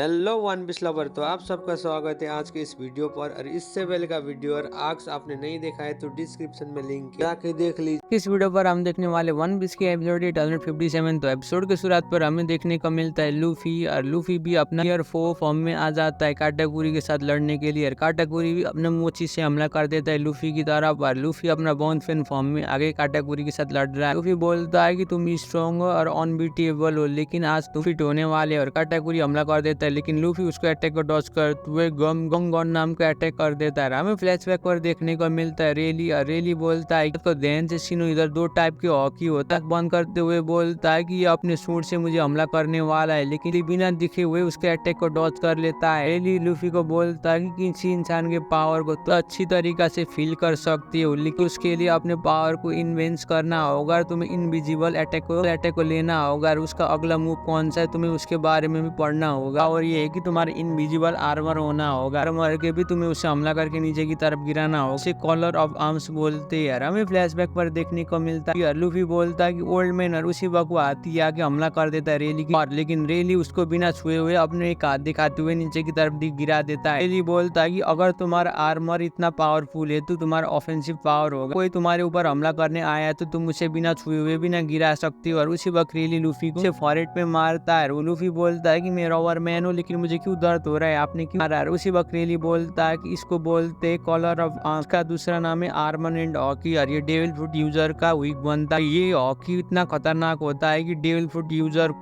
Hello one piece lover, तो आप सबका स्वागत है आज के इस वीडियो पर। और इससे पहले का वीडियो और आज आपने नहीं देखा है तो डिस्क्रिप्शन में लिंक है, जाके देख लीजिए। इस वीडियो पर हम देखने वाले वन पीस के एपिसोड 857। तो एपिसोड के शुरुआत पर हमें देखने को मिलता है लूफी, और लूफी भी अपना ईयर 4 फॉर्म में आ जाता है काटाकुरी के साथ लड़ने के लिए। और काटाकुरी भी अपने मोची से हमला कर देता है लूफी की तरफ, और लूफी अपना बोन फेन फॉर्म में आगे काटाकुरी के साथ लड़ रहा है। लूफी बोलता है कि तुम स्ट्रॉन्ग हो और अनबीटेबल हो, लेकिन आज तुम फिट होने वाले। और काटाकुरी हमला कर देता है, लेकिन लूफी उसको अटैक को डॉज करते हुए गम नाम का अटैक कर देता है। हमें फ्लैशबैक पर देखने को मिलता है रेली, और रेली बोलता है तो ध्यान से सुनो, इधर दो टाइप के हॉकी होता है। बंद करते हुए बोलता है कि ये अपने सूट से मुझे हमला करने वाला है, लेकिन बिना दिखे हुए उसके अटैक को डॉज कर लेता है। रेली लूफी को बोलता है कि किसी इंसान के पावर को तो अच्छी तरीका से फील कर सकती हो, लेकिन उसके लिए अपने पावर को इन्वेंस करना होगा। तुम्हें इनविजिबल अटैक को लेना होगा, और उसका अगला मूव कौन सा है तुम्हें उसके बारे में भी पढ़ना होगा। और ये है कि तुम्हारा इनविजिबल आर्मर होना होगा, आर्मर के भी तुम्हें उसे हमला करके नीचे की तरफ गिराना होगा। उसे कॉलर ऑफ आर्म्स बोलते हैं। हमें फ्लैशबैक पर देखने को मिलता है लूफी बोलता है कि ओल्ड मैन, और उसी वक्त वो हाथी आके हमला कर देता है रेली की, और लेकिन रेली उसको बिना छुए हुए अपने एक हाथ दिखाते हुए नीचे की तरफ गिरा देता है। रेली बोलता है कि अगर तुम्हारा आर्मर इतना पावरफुल है तो तुम्हारा ऑफेंसिव पावर होगा, कोई तुम्हारे ऊपर हमला करने आया तो तुम उसे बिना छुए हुए बिना गिरा सकती हो। और उसी वक्त रेली लूफी को फॉरहेड पे मारता है। वो लूफी बोलता है कि मैं ओवरमैन हूँ, लेकिन मुझे क्यों दर्द हो रहा है, आपने क्यों मारा है। उसी वक्त रेली बोलता है कि इसको बोलते कॉलर ऑफ आर्म्स, का दूसरा नाम है आर्मर एंड हॉकी, और ये डेविल फ्रूट यूजर का वीक बनता है। ये हॉकी इतना खतरनाक होता है कि डेविल फ्रूट यूजर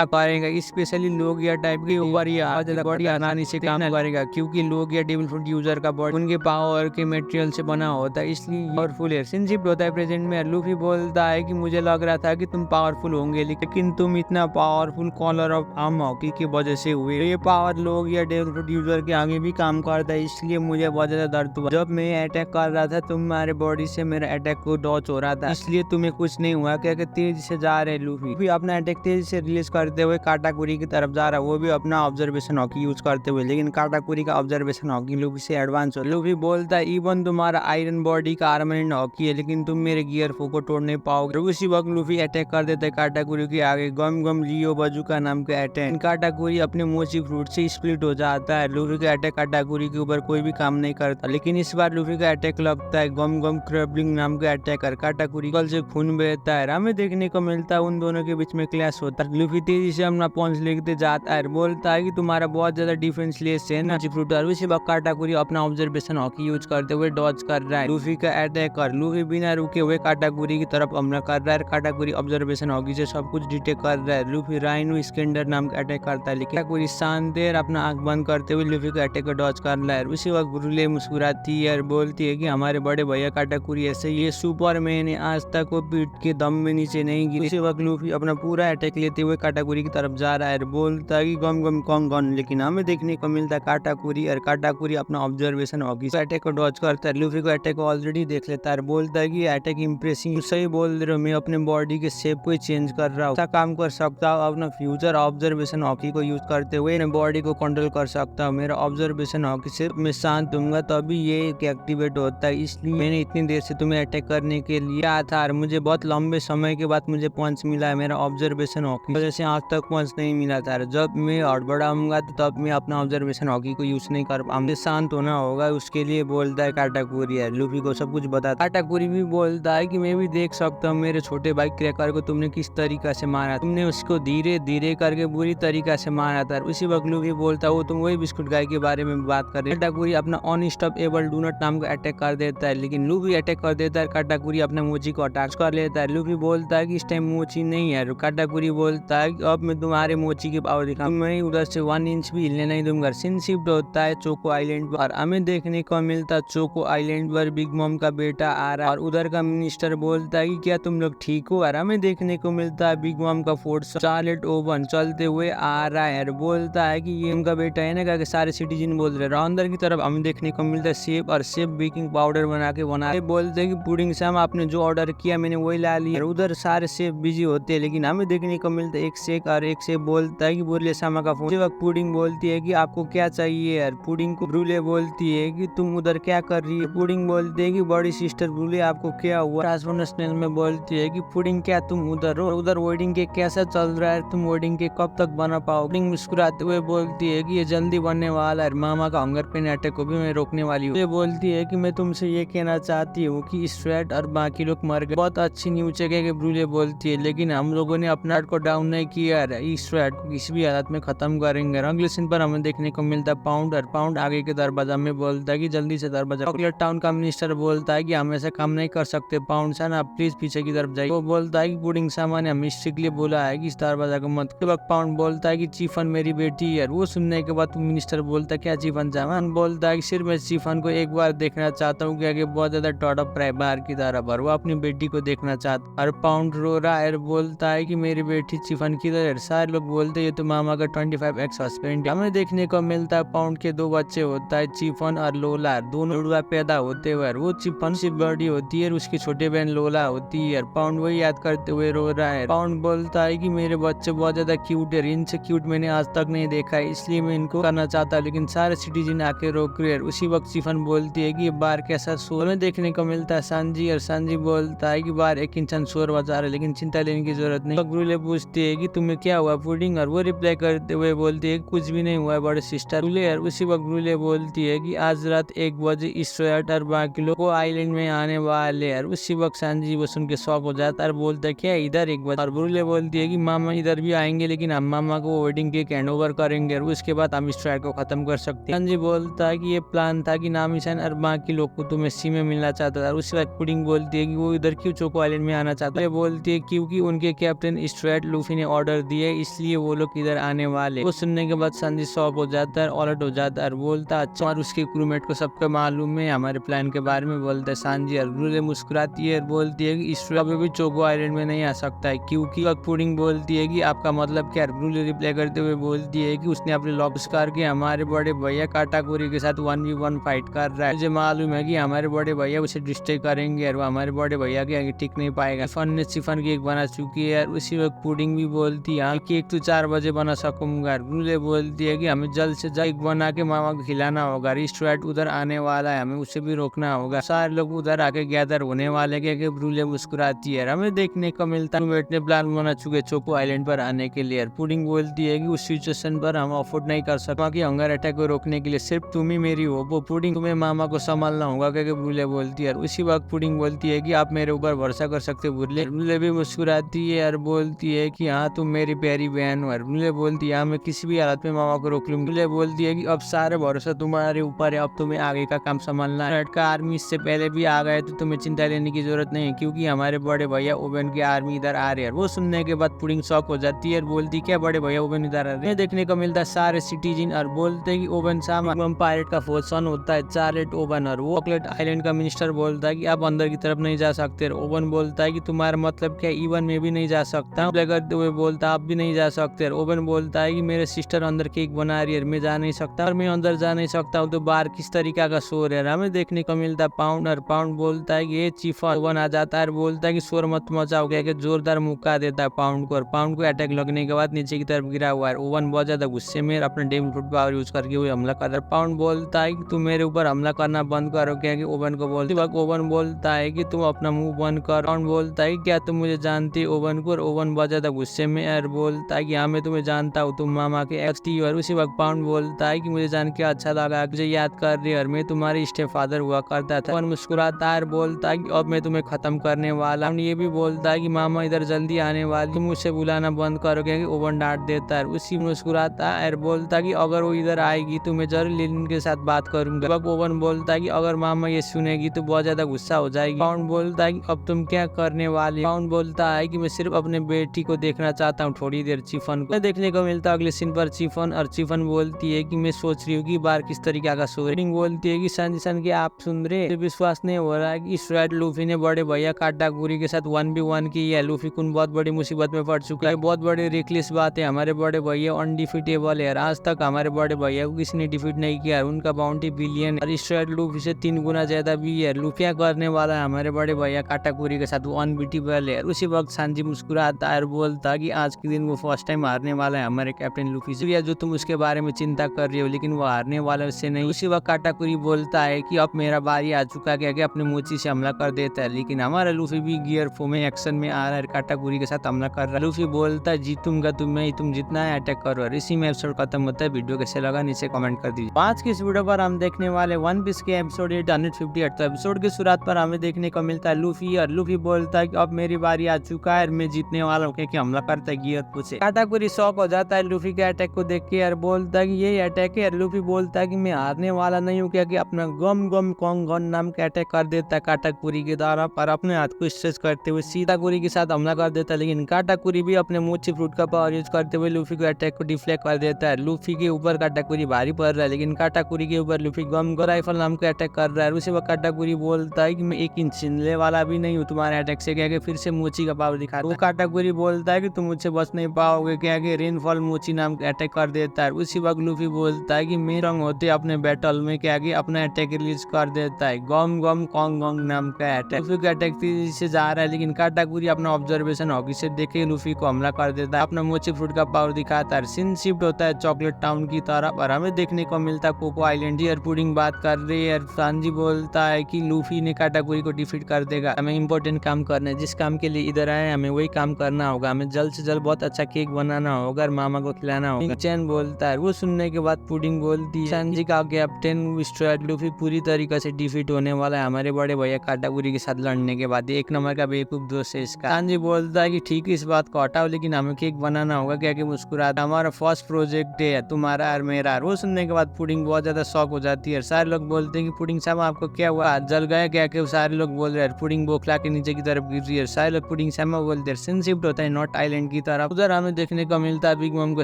करेगा, स्पेशली लोग या टाइप के ऊपर ये बॉडी आसानी से काम करेगा, क्योंकि लोग या डेविल फ्रूट यूजर का बॉडी उनके पावर के मटेरियल से बना होता है, इसलिए पावरफुल है। सिंशिप होता है प्रेजेंट में। लूफी बोलता है कि मुझे लग रहा था कि तुम पावरफुल होंगे, लेकिन तुम इतना powerful collar of arm hockey की वजह से हुए। ये पावर लोग या डेविल फ्रूट यूजर के आगे भी काम करता है, इसलिए मुझे बहुत ज्यादा दर्द हुआ। जब मैं अटैक कर रहा था तुम्हारे बॉडी से मेरा अटैक को डॉच हो रहा था, इसलिए तुम्हें कुछ नहीं हुआ। क्या तेजी से जा रहे लूफी अपना अटैक तेजी से रिलीज करते हुए काटाकुरी की तरफ जा रहा है, वो भी अपना ऑब्जर्वेशन हॉकी यूज करते हुए, लेकिन काटाकुरी का ऑब्जर्वेशन हॉकी लूफी से एडवांस हो। लूफी बोलता है इवन तुम्हारा आयरन बॉडी का आर्मर एंड हॉकी है, लेकिन तुम मेरे गियर 4 को तोड़ नहीं पाओगे। उसी वक्त लूफी अटैक कर देता है काटाकुरी के आगे, गम लियो बाजुका नाम का अटैक। काटाकुरी अपने मोची फ्रूट से स्प्लिट हो जाता है। लूफी का अटैक काटाकुरी के ऊपर कोई भी काम नहीं करता, लेकिन इस बार लूफी का अटैक लगता है गम क्रैबलिंग नाम का अटैकर। काटाकुरी कल से खून बहता है। हमें देखने को मिलता है उन दोनों के बीच में क्लैश होता है। लूफी तेजी से अपना पॉइंट्स लिखते जाता है, बोलता है कि तुम्हारा बहुत ज्यादा डिफेंसलेस है ना फ्रूट। और उसी वक्त काटाकुरी अपना ऑब्जर्वेशन हॉकी यूज करते हुए डॉज कर रहा है लूफी का अटैक कर। लूफी बिना रुके हुए काटाकुरी की तरफ हमला कर रहा है। काटाकुरी ऑब्जर्वेशन हॉकी से सब कुछ डिटेक्ट कर रहा है। लूफी राइनो स्केंडर नाम का अटैक करता है, लेकिन काटाकुरी शानदार अपना आंख बंद करते हुए लूफी का अटैक को डॉज कर रहा है। उसी वक्त ब्रूले मुस्कुराती है और बोलती है कि हमारे बड़े भैया काटाकुरी ऐसे ये सुपरमैन है, आज तक वो पीठ के दम में नीचे नहीं गिरी। उसी वक्त लूफी अपना पूरा अटैक लेते हुए काटाकुरी की तरफ जा रहा है, बोलता है कि गम कौन, लेकिन हमें देखने को मिलता है काटाकुरी, और काटाकुरी अपना ऑब्जर्वेशन हॉकी से अटैक को डॉज करता है। लूफी को अटैक को ऑलरेडी देख लेता है, बोलता है कि अटैक इंप्रेसिंग, सही बोल रहे हो, मैं अपने बॉडी के शेप को चेंज कर रहा हूँ, काम कर सकता हूँ। अपना फ्यूचर ऑब्जर्वेशन हॉकी को यूज करते हुए अपने बॉडी को कंट्रोल कर सकता हूँ। मेरा ऑब्जर्वेशन हॉकी से मैं शांत दूंगा तभी ये एक्टिवेट होता है, इसलिए मैंने इतनी देर से तुम्हें अटैक करने के लिए आया था। मुझे बहुत लंबे समय के बाद मुझे पंच मिला है, मेरा ऑब्जर्वेशन हॉकी वजह से आज तक पंच नहीं मिला था। जब मैं हड़बड़ाऊंगा तो तब मैं अपना ऑब्जर्वेशन हॉकी को यूज नहीं कर पाऊंगा, शांत होना होगा, उसके लिए बोलता है काटाकुरी है। लूफी को सब कुछ बता। काटाकुरी भी बोलता है कि मैं भी देख सकता हूँ मेरे छोटे भाई क्रैकर को तुमने किस तरीका से मारा, तुमने उसको धीरे धीरे करके बुरी तरीका से मारा था। उसी वक्त लूफी बोलता है वो तुम वही बिस्कुट गाय के बारे में बात कर रहे। काटाकुरी अपना अनस्टॉपेबल डू नॉट नाम का अटैक कर देता है, लेकिन लूफी अटैक कर देता है। काटाकुरी अपना मोची को अटैक कर लेता है। लूफी बोलता है कि इस टाइम मोची नहीं है। काटाकुरी बोलता है कि अब मैं तुम्हारे मोची के पावर दिखा, मैं उधर से 1 इंच भी हिलने नहीं दूंगा। सीन शिफ्ट होता है चोको आइलैंड पर। हमें देखने को मिलता है चोको आइलैंड पर बिग मॉम का बेटा आ रहा है, और उधर का मिनिस्टर बोलता है कि क्या तुम लोग ठीक हो। और हमें देखने को मिलता है बिग मॉम का फोर्स चार्लेट ओवन चलते हुए आ रहा है, और बोलता है कि ये उनका बेटा है ना, क्या सारे सिटीजन बोल रहे हैं। अंदर की तरफ हमें देखने को मिलता है सेब, और सेब बेकिंग पाउडर बना के बोलते हैं कि पुडिंग सैम आपने जो ऑर्डर किया मैंने वही ला लिया। उधर सारे सेब बिजी होते हैं, लेकिन हमें देखने को मिलता है एक सेब एक और एक से बोलता है कि बोले सामा का फोन। उसी वक्त पुडिंग बोलती है कि आपको क्या चाहिए यार। पुडिंग को ब्रूले बोलती है कि तुम उधर क्या कर रही है। पुडिंग बोलती है कि बड़ी सिस्टर ब्रूले आपको क्या हुआ। ट्रांसफॉर्मेशनल में बोलती है कि पुडिंग क्या तुम उधर हो, उधर वेडिंग के कैसा चल रहा है, तुम वेडिंग के कब तक बना पाओ। पुडिंग मुस्कुराते हुए बोलती है कि ये जल्दी बनने वाला है, मामा का हंगर पेन अटैक को भी मैं रोकने वाली हूँ। ये बोलती है कि मैं तुमसे ये कहना चाहती हूँ कि स्ट्रेट और बाकी लोग मर गए। बहुत अच्छी न्यूज है कि ब्रूले बोलती है, लेकिन हम लोगों ने अपना को डाउन नहीं किया है, स्ट्रेट को किसी भी हालत में खत्म करेंगे। अगले सीन पर हमें देखने को मिलता है पाउंड, और पाउंड आगे के दरवाजा में बोलता है कि जल्दी से दरवाजा। चॉकलेट टाउन का मिनिस्टर बोलता है कि हम ऐसा काम नहीं कर सकते पाउंड सन, आप प्लीज पीछे की तरफ जाइए। वो बोलता है कि पुडिंग सामान हमें स्ट्रिक्टली बोला है कि इस दरवाजा को मत। के वक्त पाउंड बोलता है कि चीफन मेरी बेटी है। वो सुनने के बाद मिनिस्टर बोलता है क्या चीफन सामान। बोलता है कि सिर्फ मैं चीफन को एक बार देखना चाहता हूँ, क्या बहुत ज्यादा टॉटअप रहा है बाहर की तरफ, और वो अपनी बेटी को देखना चाहता। और पाउंड रो रहा है, बोलता है कि मेरी बेटी चीफन किधर है। सारे लोग बोलते हैं ये तो मामा का 25x हस्बैंड। हमें देखने को मिलता है पाउंड के 2 बच्चे होता है, चीफन और लोला। दोनों जुड़वा पैदा होते हुए वो चीफन से बड़ी होती है, उसकी छोटी बहन लोला होती है। पाउंड वही याद करते हुए रो रहा है। पाउंड बोलता है कि मेरे बच्चे बहुत ज्यादा क्यूट है, इनसे क्यूट मैंने आज तक नहीं देखा है, इसलिए मैं इनको करना चाहता, लेकिन सारे सिटीजन आके रोक रहे हैं। उसी वक्त चीफन बोलती है कि ये बाहर कैसा शोर। हमें देखने को मिलता है सांजी, और सांजी बोलता है कि बाहर एक इंसान शोर बजा रहा है, लेकिन चिंता लेने की जरूरत नहीं। ब्रूले पूछती है कि तुम्हें क्या हुआ पुडिंग, और वो रिप्लाई करते हुए बोलती है कुछ भी नहीं हुआ बड़े सिस्टर। ब्रूले उसी वक्त ब्रूले बोलती है कि आज रात 1 बजे स्ट्रेट और बाकी लोग वो आइलैंड में आने वाले हैं। उसी वक्त सांजी वो सुन के शॉक हो जाता है और बोलता है क्या इधर 1 बजे। और ब्रूले बोलती है कि मामा इधर भी आएंगे, लेकिन हम मामा को वेडिंग केक हैंड ओवर करेंगे और उसके बाद हम स्ट्रेट को खत्म कर सकते हैं। सांजी बोलता है कि ये प्लान था कि नामिशन और बाकी लोग को तुम्हें सी में मिलना चाहता था। उसी वक्त पुडिंग बोलती है कि वो इधर क्यों चोको आइलैंड में आना चाहता है। बोलती है क्योंकि उनके कैप्टन स्ट्रेट लूफी ने ऑर्डर दिया है, इसलिए वो लोग इधर आने वाले। वो सुनने के बाद सांजी शॉक हो जाता है, अलर्ट हो जाता है और बोलता है अच्छा। और उसके क्रूमेट को सबको मालूम है हमारे प्लान के बारे में। बोलता है सांजी, और ब्रूले मुस्कुराती है और बोलती है कि स्ट्रेट अभी भी चोको आइलैंड में नहीं आ सकता है, क्योंकि पुडिंग बोलती है कि आपका मतलब क्या। ब्रूले रिप्लाई करते हुए बोलती है कि उसने अपने लॉक्स करके हमारे बड़े भैया काटाकुरी के साथ 1v1 फाइट कर रहा है। मुझे मालूम है कि हमारे बड़े भैया उसे डिस्ट्रॉय करेंगे और वो हमारे बड़े भैया के आगे टिक नहीं पाएगा। फन ने चिफन केक बना चुकी है। उसी वक्त पुडिंग भी बोलती है केक तो 4 बजे बना सकूंगा। ब्रूले बोलती है कि हमें जल्द से जल्द बना के मामा को खिलाना होगा, स्ट्रेट उधर आने वाला है, हमें उसे भी रोकना होगा। सारे लोग उधर आके गैदर होने वाले के। ब्रूले मुस्कुराती है। हमें देखने को मिलता है ने प्लान बना चुके चोको आइलैंड पर आने के लिए। पुडिंग बोलती है कि उस सिचुएशन पर हम अफोर्ड नहीं कर सकते कि हंगर अटैक को रोकने के लिए सिर्फ तुम ही मेरी हो। वो पुडिंग तुम्हें मामा को संभालना होगा, क्योंकि ब्रूले बोलती है। उसी वक्त पुडिंग बोलती है कि आप मेरे ऊपर भरोसा कर सकते हो। ब्रूले भी मुस्कुराती है और बोलती है कि हाँ तुम मेरी प्यारी बहन हो। ब्रूले बोलती है मैं किसी भी हालत में मामा को रोक लूंगी। ब्रूले बोलती है कि अब सारे भरोसा तुम्हारे ऊपर है, अब तुम्हें आगे का काम संभालना है। का आर्मी इससे पहले भी आ गए तो तुम्हें चिंता लेने की जरूरत नहीं है, क्योंकि हमारे बड़े भैया ओवन की आर्मी इधर आ रहे हैं। वो सुनने के बाद पुडिंग शॉक हो जाती है और बोलती क्या बड़े भैया ओवन इधर आ रहे हैं। देखने को मिलता है सारे सिटीजन और बोलते हैं कि ओवन सामान पायरेट का फोर्सन होता है चार्लेट ओवन। और वो चॉकलेट आइलैंड का मिनिस्टर बोलता है कि आप अंदर की तरफ नहीं जा सकते। ओवन बोलता है कि तुम्हारा मतलब क्या, इवन में भी नहीं जा सकता। करते हुए बोलता आप भी नहीं जा सकते। ओवन बोलता है कि मेरे सिस्टर अंदर केक बना रही है, मैं जा नहीं सकता, और मैं अंदर जा नहीं सकता हूँ तो बाहर किस तरीका का शोर है। हमें देखने को मिलता है पाउंड, और पाउंड बोलता है कि ये चीफ। ओवन आ जाता है और बोलता है कि शोर मत मचाओ, क्या जोरदार मुक्का देता है पाउंड को। और पाउंड को अटैक लगने के बाद नीचे की तरफ गिरा हुआ है। ओवन बहुत ज्यादा गुस्से में अपने डेविल फ्रूट पावर यूज करके हुए हमला कर। पाउंड बोलता है कि तुम मेरे ऊपर हमला करना बंद करो, क्या ओवन को बोलती वक्त ओवन बोलता है कि तुम अपना मुंह बंद कर। पाउंड बोलता है क्या तुम मुझे जानती ओवन को। और ओवन बहुत ज्यादा गुस्से में और बोलता है कि हाँ मैं तुम्हें जानता हूँ, तुम मामा के एक्स थी। और उसी वक्त पाउंड बोलता है कि मुझे जान के अच्छा लगा, मुझे याद कर रही है और मैं तुम्हारी स्टेप फादर हुआ करता था। ओवन मुस्कुराता है और बोलता है कि अब मैं तुम्हें खत्म करने वाला हूँ। ये भी बोलता है कि मामा इधर जल्दी आने वाली, तुम मुझसे बुलाना बंद करो, क्या ओवन डांट देता है। उसी मुस्कुराता है और बोलता है कि अगर वो इधर आएगी तो मैं जरूर लिलिन के साथ बात करूंगा। ओवन बोलता है कि अगर मामा ये सुनेगी तो बहुत ज्यादा गुस्सा हो जाएगी। पाउंड बोलता है कि अब तुम क्या करने वाले। पाउंड बोलता है कि मैं सिर्फ अपने बेटी को देखना चाहता हूँ थोड़ी देर। चिफन को देखने को मिलता है अगले सीन पर चिफन, और चिफन बोलती है कि मैं सोच रही हूँ कि बाहर किस तरीके का शोर। बोलती है कि सन के आप सुन रहे, विश्वास नहीं हो रहा है कि स्ट्रेट लूफी ने बड़े भैया काटाकुरी के साथ 1v1 की है। लूफी कुन बहुत बड़ी मुसीबत में पड़ चुका है, बहुत बड़ी रिकलेस बात है। हमारे बड़े भैया अनडिफिटेबल है, आज तक हमारे बड़े भैया को किसी ने डिफीट नहीं किया। उनका बाउंटी बिलियन और स्ट्रेट लूफी से 3 गुना ज्यादा भी है। लूफिया करने वाला है हमारे बड़े भैया काटाकुरी के साथ, वो अनबीटेबल है। उसी वक्त सांजी मुस्कुराता है और बोलता है कि आज के दिन वो फर्स्ट टाइम हारने वाला है हमारे कैप्टन लूफी से, या जो तुम उसके बारे में चिंता कर रही हो, लेकिन वो हारने वाला है उससे नहीं। उसी वक्त काटाकुरी बोलता है कि अब मेरा बारी आ चुका है, अपने मोची से हमला कर देता है, लेकिन हमारा लूफी भी गियर 4 में एक्शन में आ रहा है, काटाकुरी के साथ हमला कर रहा है। लूफी बोलता है जीतूंगा तुम जितना है अटैक करो। और इसी में एपिसोड खत्म होता है। वीडियो कैसे लगा नीचे कमेंट कर दीजिए। आज की इस वीडियो पर हम देखने वाले वन पीस के एपिसोड 858। तो एपिसोड की शुरुआत पर हमें देखने को मिलता है लूफी, और लूफी बोलता है कि अब मेरी बारी आ चुका है, मैं जीतने वाला हूँ, क्योंकि हमला करता है गियर 4 से। काटाकुरी शॉक हो जाता है लूफी के अटैक को देख के, और बोलता है कि यही अटैक है। लूफी बोलता है कि मैं हारने वाला नहीं हूँ, क्योंकि अपना गम गम कॉन्ग गन नाम का अटैक कर देता है काटाकुरी के द्वारा, पर अपने हाथ को स्ट्रेच करते हुए सीताकुरी के साथ हमला कर देता है। लेकिन काटाकुरी भी अपने मोची फ्रूट का पावर यूज करते हुए लूफी के अटैक को डिफ्लेक्ट कर देता है। लूफी के ऊपर काटाकुरी भारी पड़ रहा है, लेकिन काटाकुरी के ऊपर लूफी गम राइफल नाम का अटैक कर रहा है। उसी वक्त काटाकुरी बोलता है कि मैं 1 इंच छिलने वाला भी नहीं हूँ तुम्हारे अटैक से, क्या फिर से मोची का पावर दिखाता है। वो काटाकुरी बोलता है कि तुम मुझसे बच नहीं पाओगे, क्या रेनफॉल मोची नाम का अटैक कर देता है। उसी वक्त लूफी बोलता है कि मैं रंग होते अपने बैटल में, क्या अपना अटैक रिलीज कर देता है, गम गम कॉन्ग गॉन्ग नाम का अटैक। लूफी का अटैक तेजी से जा रहा है, लेकिन काटाकुरी अपना ऑब्जर्वेशन हॉकी से देखे लूफी को हमला कर देता है, अपना मोची फ्रूट का पावर दिखाता है। सीन शिफ्ट होता है चॉकलेट टाउन की तरफ, और हमें देखने को मिलता है कोको आइलैंड जी और पुडिंग बात कर रही है। सांजी बोलता है कि लूफी ने काटाकुरी को डिफीट कर देगा, हमें इंपॉर्टेंट काम करना है, जिस काम के लिए इधर आए हमें वही काम करना होगा, हमें जल्द से जल्द बहुत अच्छा केक बनाना होगा और मामा को खिलाना होगा। चैन बोलता है। वो सुनने के बाद पुडिंग बोलती है सांजी का कैप्टन स्ट्रेट लूफी पूरी तरीके से डिफीट होने वाला है हमारे बड़े भैया काटाकुरी के साथ लड़ने के बाद। 1 नंबर का बेवकूफ दोस्त है इसका। सांजी बोलता है कि ठीक है इस बात को हटाओ, लेकिन हमें केक बनाना होगा, क्या कि मुस्कुराता हमारा फर्स्ट प्रोजेक्ट है तुम्हारा और मेरा। वो सुनने के बाद पुडिंग बहुत ज्यादा शॉक हो जाती है। सारे लोग बोलते हैं कि पुडिंग साहब आपको क्या हुआ, हाथ जल गया क्या? कि सारे लोग बोल रहे हैं पुडिंग बोखला के नीचे की तरफ गिर रही है। सारे लोग पुडिंग साहब बोलते हैं। सीन शिफ्ट होता है नॉर्थ आइलैंड की तरफ। उधर हमें देखने को मिलता है बिग मम का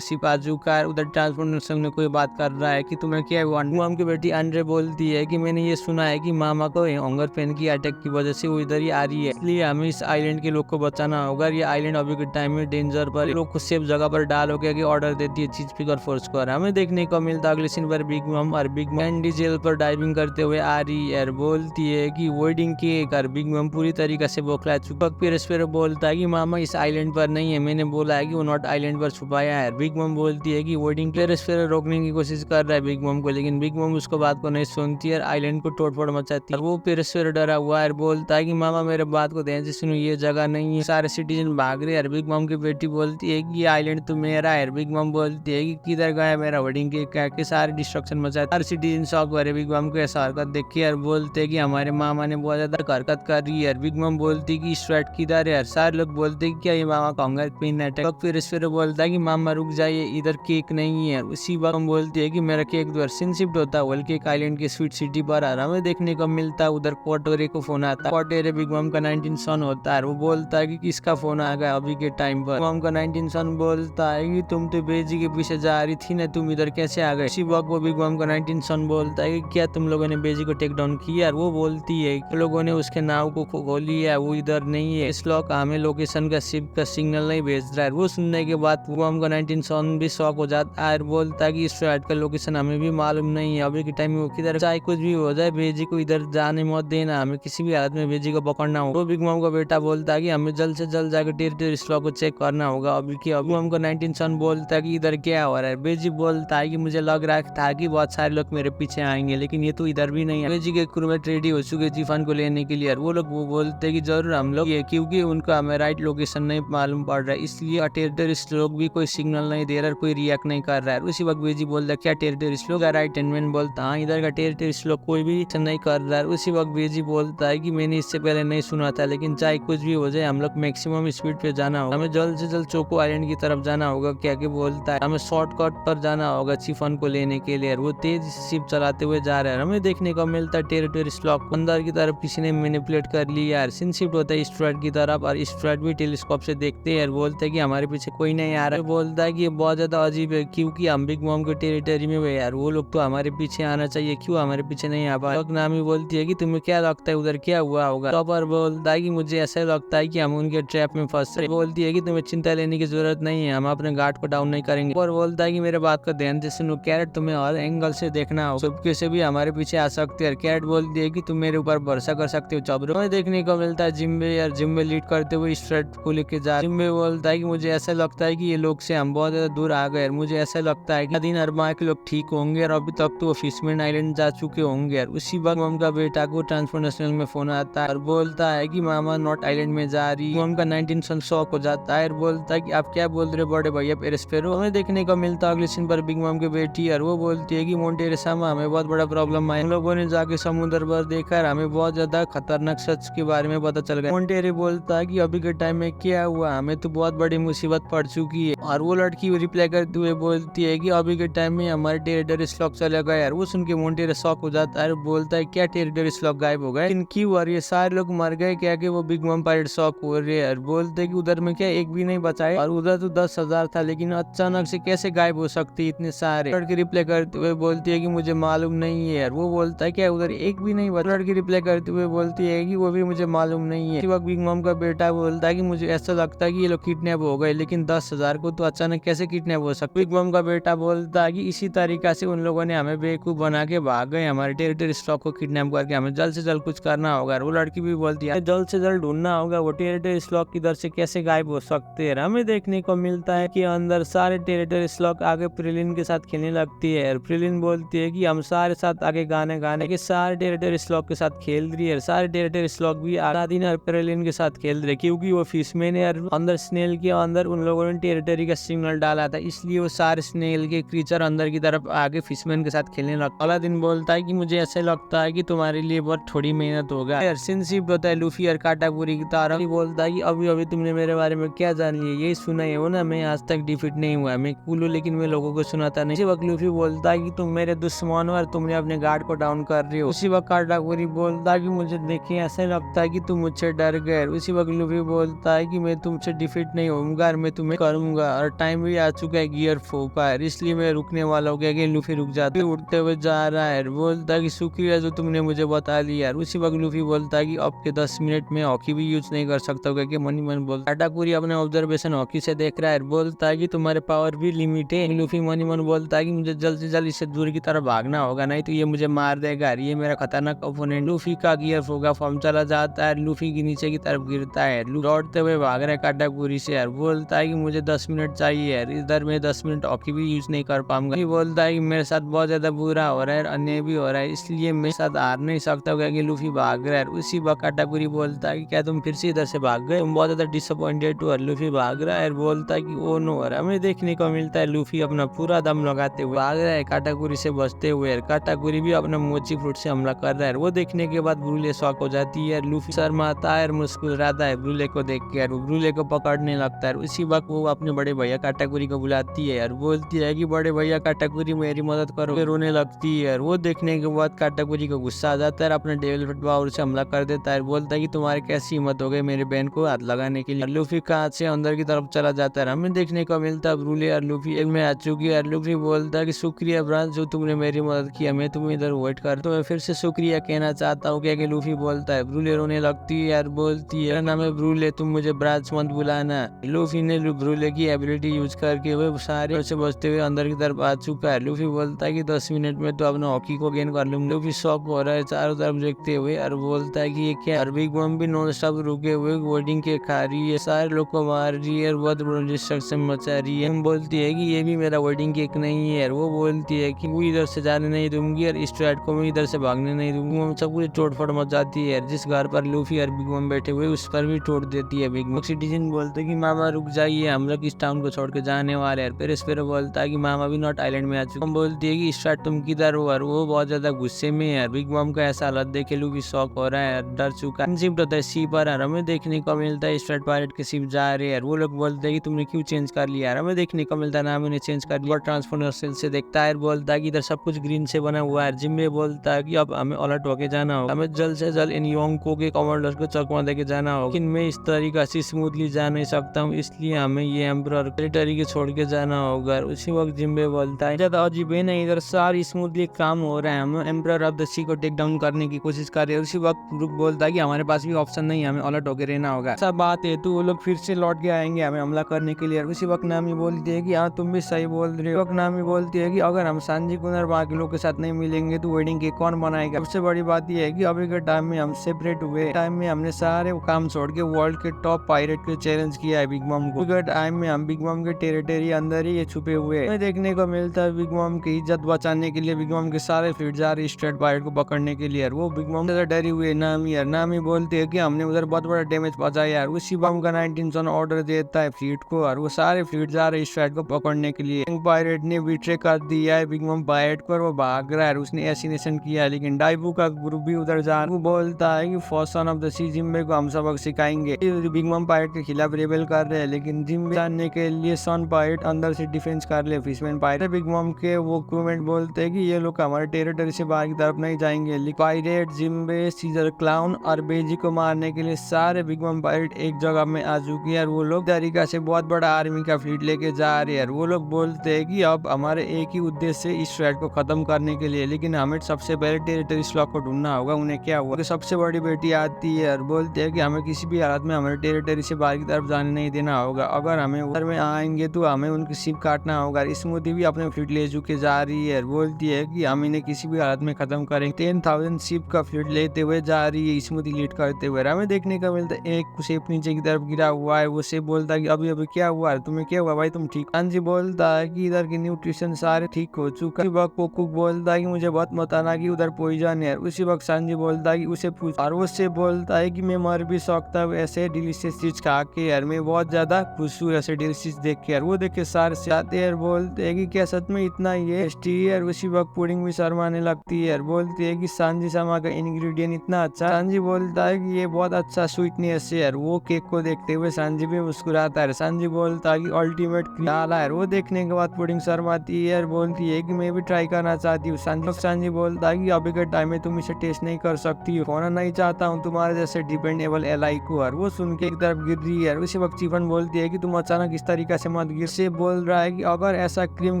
शिप आ चुका है। उधर ट्रांसपोर्टर संग में कोई बात कर रहा है कि तुम्हें क्या हुआ। मम की बेटी अंड्रे बोलती है कि मैंने ये सुना है कि मामा को हंगर पेन की अटैक की वजह से वो इधर ही आ रही है, इसलिए हमें इस आइलैंड के लोग को बचाना होगा। ये आइलैंड अभी के टाइम में डेंजर पर लोग को सेफ जगह पर डालो, क्या ऑर्डर देती है चीज फिगर फोर्स को। हमें देखने को मिलता है अगले सीन पर बिग मम और बिग मम डीजेल पर डाइविंग करते हुए आ रही है, बोलती है कि वेडिंग केक। और बिग मम पूरी तरीके से बौखला चुका। फिर बोलता है कि मामा इस आइलैंड पर नहीं है, मैंने बोला है कि वो नॉर्थ आइलैंड पर छुपाया है। बिग मम बोलती है कि वेडिंग फिर रोकने की कोशिश कर रहा है बिग मम को, लेकिन बिग मम उसको बात को नहीं सुनती है, आइलैंड को तोड़फोड़ मचाती है। वो फिर डरा हुआ है, बोलता है कि मामा मेरे बात को ध्यान से सुनो, ये जगह नहीं है। सारे सिटीजन भाग रहे हैं। बिग मम की बेटी बोलती है कि ये आइलैंड तो मेरा है। बिग मम बोलती है कि किधर गया मेरा वेडिंग केक, क्या सारे डिस्ट्रक्शन मचाते। हर सिटीजन शॉक हो रहे बिग मम को ऐसा हरकत देख के, और बोलते है कि हमारे मामा ने बहुत ज्यादा हरकत कर रही है। बिग मम बोलती है कि स्ट्रेट किधर है। सारे लोग बोलते हैं कि क्या ये मामा का हंगर पेन अटैक। फिर बोलता है कि मामा रुक जाइए, इधर केक नहीं है। उसी वक्त हम बोलती है कि मेरा केक दो। सीन शिफ्ट होता है वर्ल्ड केक आइलैंड के स्वीट सिटी पर। हमें देखने को मिलता है उधर कोटोरे को फोन आता है। कोटोरे बिग मम का 19 सन होता है। वो बोलता है कि किसका फोन आ गया अभी के टाइम पर। मम का 19 सन बोलता है कि तुम तो बेजी के पीछे जा रही थी ना, तुम इधर कैसे आ गए। इसी वक्त वो बिग मम का 19 सन बोलता है कि क्या तुम लोगों ने बेजी को टेक डाउन किया। वो बोलती है कि लोगों ने उसके नाव को खोली है, वो इधर नहीं है, इस लोग हमें लोकेशन का शिप का सिग्नल नहीं भेज रहा है। वो सुनने के बाद मम का 19 सन भी शॉक हो जाता है, बोलता है कि इस फ्लाइट का लोकेशन हमें भी मालूम नहीं है, अभी के टाइम में वो किधर, चाहे कुछ भी हो जाए बेजी को इधर जाने मत देना, हमें किसी भी हालत में बेजी को पकड़ना होगा। वो बिग मम का बेटा बोलता है कि हमें जल्द से जल्द जाकर टेरिटरी स्लॉ को चेक करना होगा अभी की। अभी मम का 19 सन बोलता है कि इधर क्या हो रहा है। बेजी बोलता है कि मुझे लग रहा था कि बहुत सारे लोग मेरे पीछे आएंगे, लेकिन ये तो इधर भी नहीं है। बेजी के क्रूमेट रेडी हो चुके जीफान को लेने के लिए। वो लोग वो बोलते हैं कि जरूर हम लोग ये, क्योंकि उनका हमें राइट लोकेशन नहीं मालूम पड़ रहा है, इसलिए टेरिटरिस्ट लोग भी कोई सिग्नल नहीं दे रहा, कोई रिएक्ट नहीं कर रहा है। उसी वक्त बेजी बोलता है क्या टेरिटरिस्ट लोग, राइट एंडमैन बोलता हाँ इधर का टेरिटरिस्ट लोग कोई भी नहीं कर रहा है। उसी वक्त बेजी बोलता है कि मैंने इससे पहले नहीं सुना था, लेकिन चाहे कुछ भी हो जाए हम लोग मैक्सिमम स्पीड पे जाना होगा, हमें जल्द से जल्द चोको आइलैंड की तरफ जाना होगा। क्या बोलता है हमें शॉर्टकट पर जाना होगा चिफन को लेने के लिए। वो तेज शिप चलाते हुए जा रहे हैं। हमें देखने को मिलता है टेरिटरिस्ट लोग अंदर की तरफ किसी ने मैनिपुलेट कर लिया है। सीन शिफ्ट होता है स्ट्रेट की तरफ, और स्ट्रेट भी टेलीस्कोप से देखते हैं, बोलते हैं कि हमारे पीछे कोई नहीं आ रहा है। बोलता है कि ये बहुत ज्यादा अजीब है, क्योंकि हम बिग मम के टेरिटरी में हुए यार, वो लोग तो हमारे पीछे आना चाहिए, क्यों हमारे पीछे नहीं आ पाए। नामी बोलती है कि तुम्हें क्या लगता है उधर क्या हुआ होगा। टॉपर बोलता है कि मुझे ऐसा लगता है कि हम उनके ट्रैप में फंस रहे। बोलती है कि तुम्हें चिंता लेने की जरूरत नहीं है, हम अपने गार्ड को डाउन नहीं करेंगे। और बोलता है कि मेरे बात को ध्यान से सुनो, कैरेट तुम्हें हर एंगल से देखना हो, सबके से भी हमारे पीछे आ सकते हैं। कैरेट बोलती है कि तुम मेरे ऊपर भरोसा कर सकते हो चबरो। देखने को मिलता है जिम्बे, यार जिम्बे लीड करते हुए स्ट्रेट को लेके जा। जिम्बे बोलता बोलता है कि मुझे ऐसा लगता है कि ये लोग से हम बहुत ज़्यादा दूर आ गए। मुझे ऐसा लगता है कि दिन अरमा के लोग ठीक होंगे और अभी तक तो वो फिशमैन आइलैंड जा चुके होंगे। उसी वक्त मम का बेटा को ट्रांसफॉर्मेशनल में फोन आता है और बोलता है कि मामा नॉट आइलैंड में जा रही। मम का 19 सन शॉक हो जाता है और बोलता है कि आप क्या बोल रहे बड़े भैया पेरेस्पेरो। हमें देखने को मिलता है अगले सीन पर बिग मम की बेटी और वो बोलती है कि मोंटेरेसामा हमें बहुत बड़ा प्रॉब्लम आया। हम लोगों ने जाके समुद्र पर देखा और हमें बहुत ज्यादा खतरनाक सच के बारे में पता चल गया। मोंटेरे बोलता है कि अभी के टाइम में क्या हुआ, हमें तो बहुत बड़ी मुसीबत पड़ चुकी है। और वो लड़की रिप्लाई करते हुए बोलती है कि अभी के टाइम में हमारे टेरिटरी स्लॉक चला गया यार। वो सुन के मोंटेरे शॉक हो जाता है, बोलता है क्या टेरिटरी स्लॉक गायब हो गए, क्यों और ये सारे लोग मर गए क्या? कि वो बिग मम पायरेट शॉक हो रहे हैं। बोलते कि उधर में क्या एक भी नहीं बचा है और उधर तो 10,000 था, लेकिन अचानक से कैसे गायब हो सकती इतने सारे। लड़की रिप्लाई करते हुए बोलती है कि मुझे मालूम नहीं है यार। वो बोलता है क्या उधर एक भी नहीं बचा? लड़की रिप्लाई करते हुए बोलती है कि वो भी मुझे मालूम नहीं है। वक्त बिग मम का बेटा बोलता है कि मुझे ऐसा लगता है कि ये लोग किडनैप हो गए, लेकिन 10,000 को तो अचानक कैसे किडनैप हो सकता? बिग मम का बेटा बोलता है कि इसी तरीका से उन लोगों ने हमें बेवकूफ बना के भाग गए, हमारे टेरिटरी स्टॉक को किडनैप करके। हमें जल्द से जल्द कुछ करना होगा। वो लड़की भी बोलती है जल्द से जल्द ढूंढना होगा वो टेरिटरी स्लॉक किधर से कैसे गायब हो सकते हैं। हमें देखने को मिलता है कि अंदर सारे टेरिटरी स्लॉक आगे प्रिलिन के साथ खेलने लगती है। प्रिलिन बोलती है कि हम सारे साथ आगे गाने के सारे टेरिटरी स्लॉक के साथ खेल रही है। सारे टेरिटरी स्लॉक भी आलादीन और प्रिलिन के साथ खेल रहे, क्योंकि वो फिशमैन है और अंदर स्नेल के अंदर उन लोगों ने टेरिटरी का सिग्नल डाला था, इसलिए वो सारे स्नेल के क्रीचर अंदर की तरफ आगे फिशमैन के साथ खेलने लगता। अलादीन बोलता है कि मुझे ऐसा लगता है कि तुम्हारे लिए बहुत थोड़ी मेहनत होगा। सिंसिप होता है लूफी और काटाकुरी की तरफ बोलता है कि अभी अभी तुमने मेरे बारे में क्या जान लिया, यही सुना है वो ना, मैं आज तक डिफीट नहीं हुआ, मैं कूल हूं लेकिन मैं लोगों को सुनाता नहीं। उसी वक्त लूफी बोलता है कि तुम मेरे दुश्मन हो और तुमने अपने गार्ड को डाउन कर रहे हो। उसी वक्त काटाकुरी बोलता है कि मुझे देखे ऐसा लगता है कि तुम मुझसे डर गए। उसी वक्त लूफी बोलता है कि मैं तुमसे डिफीट नहीं होऊंगा और मैं तुम्हें करूंगा और टाइम भी आ चुका है गियर 4 का, इसलिए मैं रुकने वाला हूँ। क्या लूफी रुक जाता है, उठते हुए जा रहा है, बोलता है कि शुक्रिया जो तुमने मुझे बता लिया। उसी वक्त लूफी बोलता है कि अब के 10 मिनट में हॉकी भी यूज नहीं कर सकता क्योंकि मनी मन बोलता है। काटाकुरी अपने ऑब्जर्वेशन हॉकी से देख रहा है, बोलता है कि तुम्हारे पावर भी लिमिट है। लूफी मनी मन बोलता है कि मुझे जल्द से जल्द इससे दूर की तरफ भागना होगा, नहीं तो ये मुझे मार देगा, ये मेरा खतरनाक ओपोनेंट। लूफी का गियर 4 का फॉर्म चला जाता है, लूफी के नीचे की तरफ गिरता है, दौड़ते हुए भाग रहा है काटाकुरी से। बोलता है कि मुझे 10 मिनट चाहिए, इधर में 10 मिनट हॉकी भी यूज नहीं कर पाऊंगा। बोलता है कि मेरे साथ बहुत ज्यादा बुरा हो रहा है, अन्याय भी हो रहा है, इसलिए मेरे साथ हार नहीं सकता क्योंकि लूफी भाग रहा है। उसी वक्त काटाकुरी बोलता है कि क्या तुम फिर से इधर से भाग गए, तुम बहुत ज्यादा डिसअपॉइंटेड हो। लूफी भाग रहा है, बोलता है कि ओ नो। और हमें देखने को मिलता है लूफी अपना पूरा दम लगाते हुए भाग रहा है काटाकुरी से बचते हुए। काटाकुरी भी अपना मोची फ्रूट से हमला कर रहा है। वो देखने के बाद ब्रूले शॉक हो जाती है, लूफी शर्माता है और मुस्कुराता है ब्रूले को देख के, वो ब्रूले को पकड़ने लगता है। उसी वक्त वो अपने बड़े भैया काटाकुरी को बुलाती है और बोलती है कि बड़े भैया काटाकुरी मेरी मदद करो। फिर रोने लगती है। वो देखने के बाद काटाकुरी को गुस्सा आ जाता है, अपने डेविल पावर से हमला कर देता है, बोलता है कि तुम्हारी कैसी हिम्मत हो गई मेरे बहन को हाथ लगाने के लिए। लूफी कांच से अंदर की तरफ चला जाता है। हमें देखने को मिलता है ब्रूले और लूफी एक में आ चुकी है। लूफी बोलता है कि शुक्रिया ब्रांच जो तुमने मेरी मदद की, मैं तुम्हें इधर वेट कर, तो मैं फिर से शुक्रिया कहना चाहता हूँ। क्या लूफी बोलता है। ब्रूले रोने लगती है यार, बोलती है नाम है ब्रूले, तुम मुझे ब्रांच मत बुलाना। लूफी ने ब्रूले की एबिलिटी यूज करके वो सारे से बचते हुए अंदर की तरफ आ चुका है। लूफी बोलता है कि 10 मिनट में तो अपना हॉकी को गेन कर लूंगा। लूफी शॉक हो रहा है चारों तरफ देखते हुए और बोलता है कि ये क्या। बिग मम भी नॉन स्टॉप रुके हुए वेडिंग केक खा रही है, सारे लोग को मार रही है और बहुत बड़ा डिस्ट्रक्शन मचा रही है। हम बोलती है कि ये भी मेरा वेडिंग केक नहीं है। वो बोलती है कि वो इधर से जाने नहीं दूंगी और स्ट्रेट को मैं इधर से भागने नहीं दूंगी। हम सब कुछ तोड़ फोड़ मच जाती है। जिस घर पर लूफी और बिग मम बैठे हुए उस पर भी तोड़ देती है। बिग मम सिटीजन बोलते कि मामा रुक जाइए, हम लोग इस टाउन को छोड़ के जाने वाले हैं। फिर स्पेरो बोलता है कि मामा भी नॉट आइलैंड में आ चुके। हम बोलती है कि स्ट्रेट तुम किधर हो, और वो बहुत ज्यादा गुस्से में है। बिग मम का ऐसा हालत देखे लूफी शॉक हो रहा है, डर चुका है। शिफ्ट होता है सी पर, हमें देखने को मिलता है स्ट्रेट पायरेट के शिप जा रहे हैं। वो लोग बोलते हैं कि तुमने क्यों चेंज कर लिया। हमें देखने को मिलता है नाम ने चेंज कर लिया। ट्रांसफॉर्मर से देखता है, बोलता है कि इधर सब कुछ ग्रीन से बना हुआ है। जिम्मे बोलता है कि अब हमें अलर्ट होके जाना होगा, हमें जल्द से जल्द इन योंको के कमांडर्स को चकमा देके जाना होगा, लेकिन मैं इस तरीका से स्मूथली जा नहीं सकता हूँ, इसलिए हमें ये एम्परर टेरिटरी के छोड़ के जाना होगा। उसी वक्त जिम्बे बोलता है ज्यादा अजीब है ना, इधर सारी स्मूथली काम हो रहा है, हम एम्परर ऑफ द सी को टेक डाउन करने की कोशिश कर रहे हैं। उसी वक्त ब्रूक बोलता है कि हमारे पास भी ऑप्शन नहीं है, हमें अलर्ट होकर रहना होगा। सब बात है तो वो लोग फिर से लौट के आएंगे हमें हमला करने के लिए। उसी वक्त नामी बोलती है कि हाँ तुम भी सही बोल रहे हो। नामी बोलती है कि अगर हम सांजी कुनर बाकी लोग के साथ नहीं मिलेंगे तो वेडिंग केक कौन बनाएगा। सबसे बड़ी बात यह है कि अभी के टाइम में हम सेपरेट हुए टाइम में हमने सारे काम छोड़ के वर्ल्ड के टॉप पायरेट को चैलेंज किया है बिग मम को। विकेट टाइम में हम बिग मम के टेरिटरी अंदर ही ये छुपे हुए हैं। देखने को मिलता है बिग मम की इज्जत बचाने के लिए बिग मम के सारे फ्लीट जा रहे स्ट्रेट पायरेट को पकड़ने के लिए। वो बिग मम से डरी हुई है नामी बोलते है कि हमने उधर बहुत बड़ा डैमेज पहुंचाया यार। उसी बम का 19 सन ऑर्डर देता है फ्लीट को और वो सारे फ्लीट जा रहे स्ट्रेट को पकड़ने के लिए। पायरेट ने विट्रे कर दिया है बिग मम पायरेट को और वो भाग रहा है। उसने एसिनेशन किया है, लेकिन डाइबू का ग्रुप भी उधर जा रहा है। वो बोलता है कि first son of the sea जिम्बे को हम सबक सिखाएंगे। बिग मम पायरेट के खिलाफ रेबेल कर रहे हैं, लेकिन जिम्बे जानने के लिए सन पायरेट अंदर से डिफेंस कर ले। फिशमैन पायरेट बिग मम के वो क्रूमेट बोलते हैं कि ये लोग हमारे टेरिटरी से बाहर की तरफ नहीं जाएंगे। पायरेट जिम्बे सीजर क्लाउन और बेजी को मारने के लिए सारे बिग मम पायरेट एक जगह में आ चुके हैं और वो लोग तरीका से बहुत बड़ा आर्मी का फ्लीट लेके जा रहे हैं। वो लोग बोलते हैं कि अब हमारे एक ही उद्देश्य है इस थ्रेट को खत्म करने के लिए, लेकिन हमें सबसे पहले टेरिटरी स्लॉक को ढूंढना होगा। उन्हें क्या हुआ, तो सबसे बड़ी बेटी आती है और बोलती है कि हमें किसी भी हालत में हमारे टेरिटरी से बाहर की तरफ जाने नहीं देना होगा। अगर हमें उधर में आएंगे तो हमें उनकी शिप काटना होगा। स्मूथी भी अपने फ्लीट ले चुके जा रही है, बोलती है कि हम इन्हें किसी भी हालत में खत्म करेंगे। 10,000 शिप का फ्लीट लेते हुए जा रही है स्मूथी लीड करते हुए। हमें देखने का मिलता है एक शिप नीचे की तरफ गिरा हुआ है। वो शिप बोलता है कि अभी अभी क्या हुआ है, तुम्हें क्या हुआ भाई, तुम ठीक? सांजी बोलता है कि इधर की न्यूट्रिशन सारे ठीक हो चुका है। वक्त कुक बोलता है कि मुझे बहुत बताना कि उधर पॉइजन है। उसी वक्त सांजी बोलता है कि उसे पूछ, और उससे बोलता है कि मैं मर भी सकता हूँ ऐसे डिलीशियस चीज खा के यार, मैं बहुत ज्यादा खुश हूँ ऐसे डिलीशियस देख के यार। वो देख के सारे से आते हैं, बोलते है कि क्या सच में इतना ये टेस्टी है। उसी वक्त पुडिंग भी शर्माने लगती है, बोलती है कि सांजी सामा का इंग्रेडिएंट इतना अच्छा। सांजी बोलता है कि ये बहुत अच्छा स्वीटनेस है यार। वो केक को देखते हुए सांजी भी मुस्कुराता है। सांजी बोलता है कि अल्टीमेट डाला है। वो देखने के बाद पुडिंग शर्माती है और बोलती है कि मैं भी ट्राई करना चाहती हूँ। सांजी बोलता है कि अभी के टाइम में तुम इसे टेस्ट नहीं कर सकती हो, होना नहीं चाहता हूँ तुम्हारे जैसे डिपेंडेबल एलाई को। और वो सुन के एक तरफ गिर रही है। उसी वक्त चिफन बोलती है कि तुम अचानक इस तरीके से मत गिर। से बोल रहा है कि अगर ऐसा क्रीम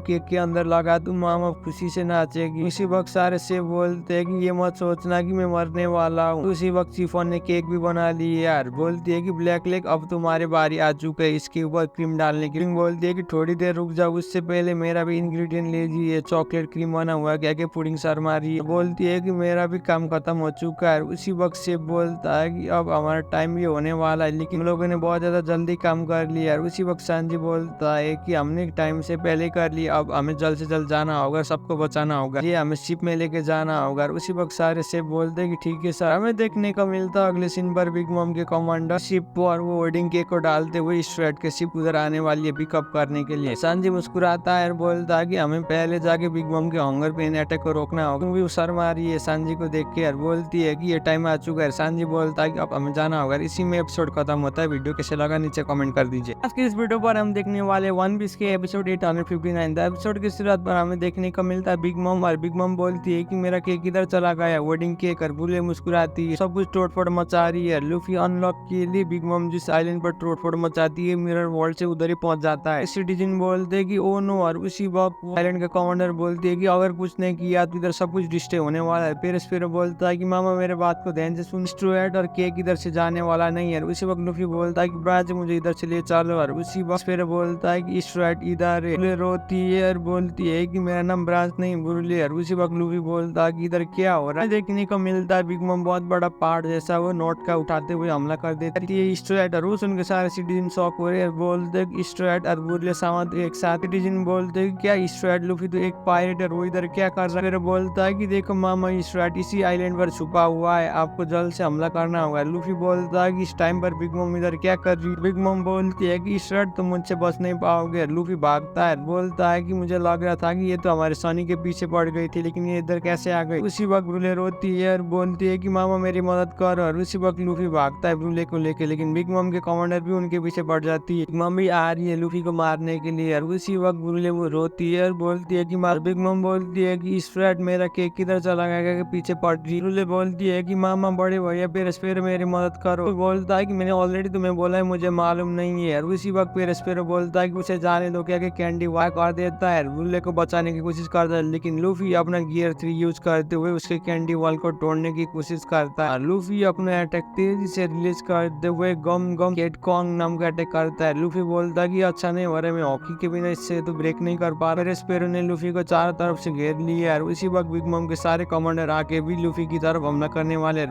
केक के अंदर लगा तो मामा खुशी से नाचेगी। उसी वक्त सारे से बोलते है कि ये मत सोचना कि मैं मरने वाला हूँ। उसी वक्त चिफन ने केक भी बना ली है यार। बोलती है कि ब्लैक लेग अब तुम्हारी बारी आ चुका है इसके ऊपर क्रीम डालने की। बोलती है कि थोड़ी देर रुक जाओ, उससे पहले मेरा भी इंग्रेडिएंट ले लीजिए, चॉकलेट क्रीम बना हुआ है। क्या क्या पुडिंग शर्मा रही है, बोलती है कि मेरा भी काम खत्म हो चुका है। उसी वक्त से बोलता है कि अब हमारा टाइम भी होने वाला है, लेकिन हम लोगों ने बहुत ज्यादा जल्दी काम कर लिया है। उसी वक्त सांजी बोलता है कि हमने टाइम से पहले कर लिया, अब हमें जल्द से जल्द जाना होगा, सबको बचाना होगा, ये हमें शिप में लेके जाना होगा। उसी वक्त सारे से बोलते हैं कि ठीक है सर। हमें देखने को मिलता अगले सीन पर बिग मम के कमांडर शिप पर वो वेडिंग केक को डालते हुए स्ट्रेट के शिप उधर आने वाली है पिकअप करने के लिए। सांजी मुस्कुराता है और बोलता है कि हमें पहले जाके बिग मम के हंगर पेन अटैक को रोकना होगा। वो शर्मा रही है सांजी को देख के और बोलती है कि ये टाइम आ चुका है। सांजी बोलता है कि अब हमें जाना होगा। इसी में एपिसोड खत्म होता है। वीडियो कैसे लगा नीचे कमेंट कर दीजिए। आज के इस वीडियो पर हम देखने वाले वन पीस के एपिसोड 859। एपिसोड की शुरुआत पर हमें देखने को मिलता है बिग मम, और बिग मम बोलती है कि मेरा केक किधर चला गया, वेडिंग केक। और बुले मुस्कुराती है, सब कुछ तोड़फोड़ मचा रही है। लूफी अनलॉक के लिए बिग मम जिस आइलैंड पर तोड़फोड़ मचाती है मिरर वर्ल्ड से उधर ही पहुंच जाता है। सिटीजन बोलते है कि ओ नो, और उसी वक्त आइलैंड का कमांडर बोलती है कि अगर कुछ नहीं किया तो इधर सब कुछ डिस्ट्रॉय होने वाला है। फिर बोलता है कि मामा मेरे बात को ध्यान से सुन, स्ट्रोएट और केक इधर से जाने वाला नहीं है। उसी वक्त लूफी बोलता है कि ब्राज मुझे इधर से ले चलो। और उसी वक्त फिर बोलता है कि स्ट्रोएट इधर है। रोती है और बोलती है कि मेरा नाम ब्राज नहीं बुरले। और उसी वक्त लूफी बोलता है कि इधर क्या हो रहा है। देखने को मिलता है बिग मम बहुत बड़ा पार्ट जैसा वो नोट का उठाते हुए हमला कर देती है स्ट्रोएट। और वो सुनकर सारे सिटीजन शॉक हो रहे हैं, बोलते स्ट्रोएट और बुरले साथ एक साथ। सिटीजन बोलते क्या स्ट्रोएट, लूफी तो एक पायरेट है, वो इधर क्या कर रहा है। फिर बोलता है कि देखो मामा स्ट्रोएट इसी आइलैंड पर छुपा हुआ है, आपको जल्द से हमला करना होगा। लूफी बोलता है कि इस टाइम पर बिग मम इधर क्या कर रही है। बिग मम बोलती है कि स्ट्रोएट तुम मुझसे बच नहीं पाओगे। लूफी भागता है, बोलता है कि मुझे लग रहा था कि ये तो हमारे सनी के पीछे पड़ गई थी, लेकिन ये इधर कैसे आ गई। उसी वक्त ब्रूले रोती है और बोलती है कि मामा मेरी मदद करो। और उसी वक्त लूफी भागता है ब्रूले को लेके, लेकिन बिग मम के कमांडर भी उनके पीछे पड़ जाती है। मम भी आ रही है लूफी को मारने के लिए। और उसी वक्त ब्रूले वो रोती है और बोलती है कि मार। बिग मम बोलती है कि स्ट्रोएट मेरा केक किधर चला गया के पीछे पड़ रही। ब्रूले बोलती है कि मामा बड़े भैया पेरेस्पेरो मेरी मदद करो। बोलता है कि मैंने ऑलरेडी तुम्हें बोला है, मुझे मालूम नहीं है। और उसी वक्त पेरेस्पेरो बोलता है कि उसे जाने दो, क्या कैंडी वाई कर देता है। ब्रूले को बचाने की कोशिश करता है, लेकिन लूफी अपना गियर 3 यूज करते हुए उसके कैंडी वॉल को तोड़ने की कोशिश करता है। लूफी अपना अटैक तेजी से रिलीज करते हुए गम गम केट कॉन्ग नाम का अटैक करता है। लूफी बोलता है कि अच्छा नहीं हो रहा, मैं हॉकी के बिना इससे तो ब्रेक नहीं कर पा रहा। पेरेस्पेरो ने लूफी को चारों तरफ से घेर लिया है। उसी वक्त बिग मम के सारे कमांडर आके भी लूफी की तरफ हमला करने वाले।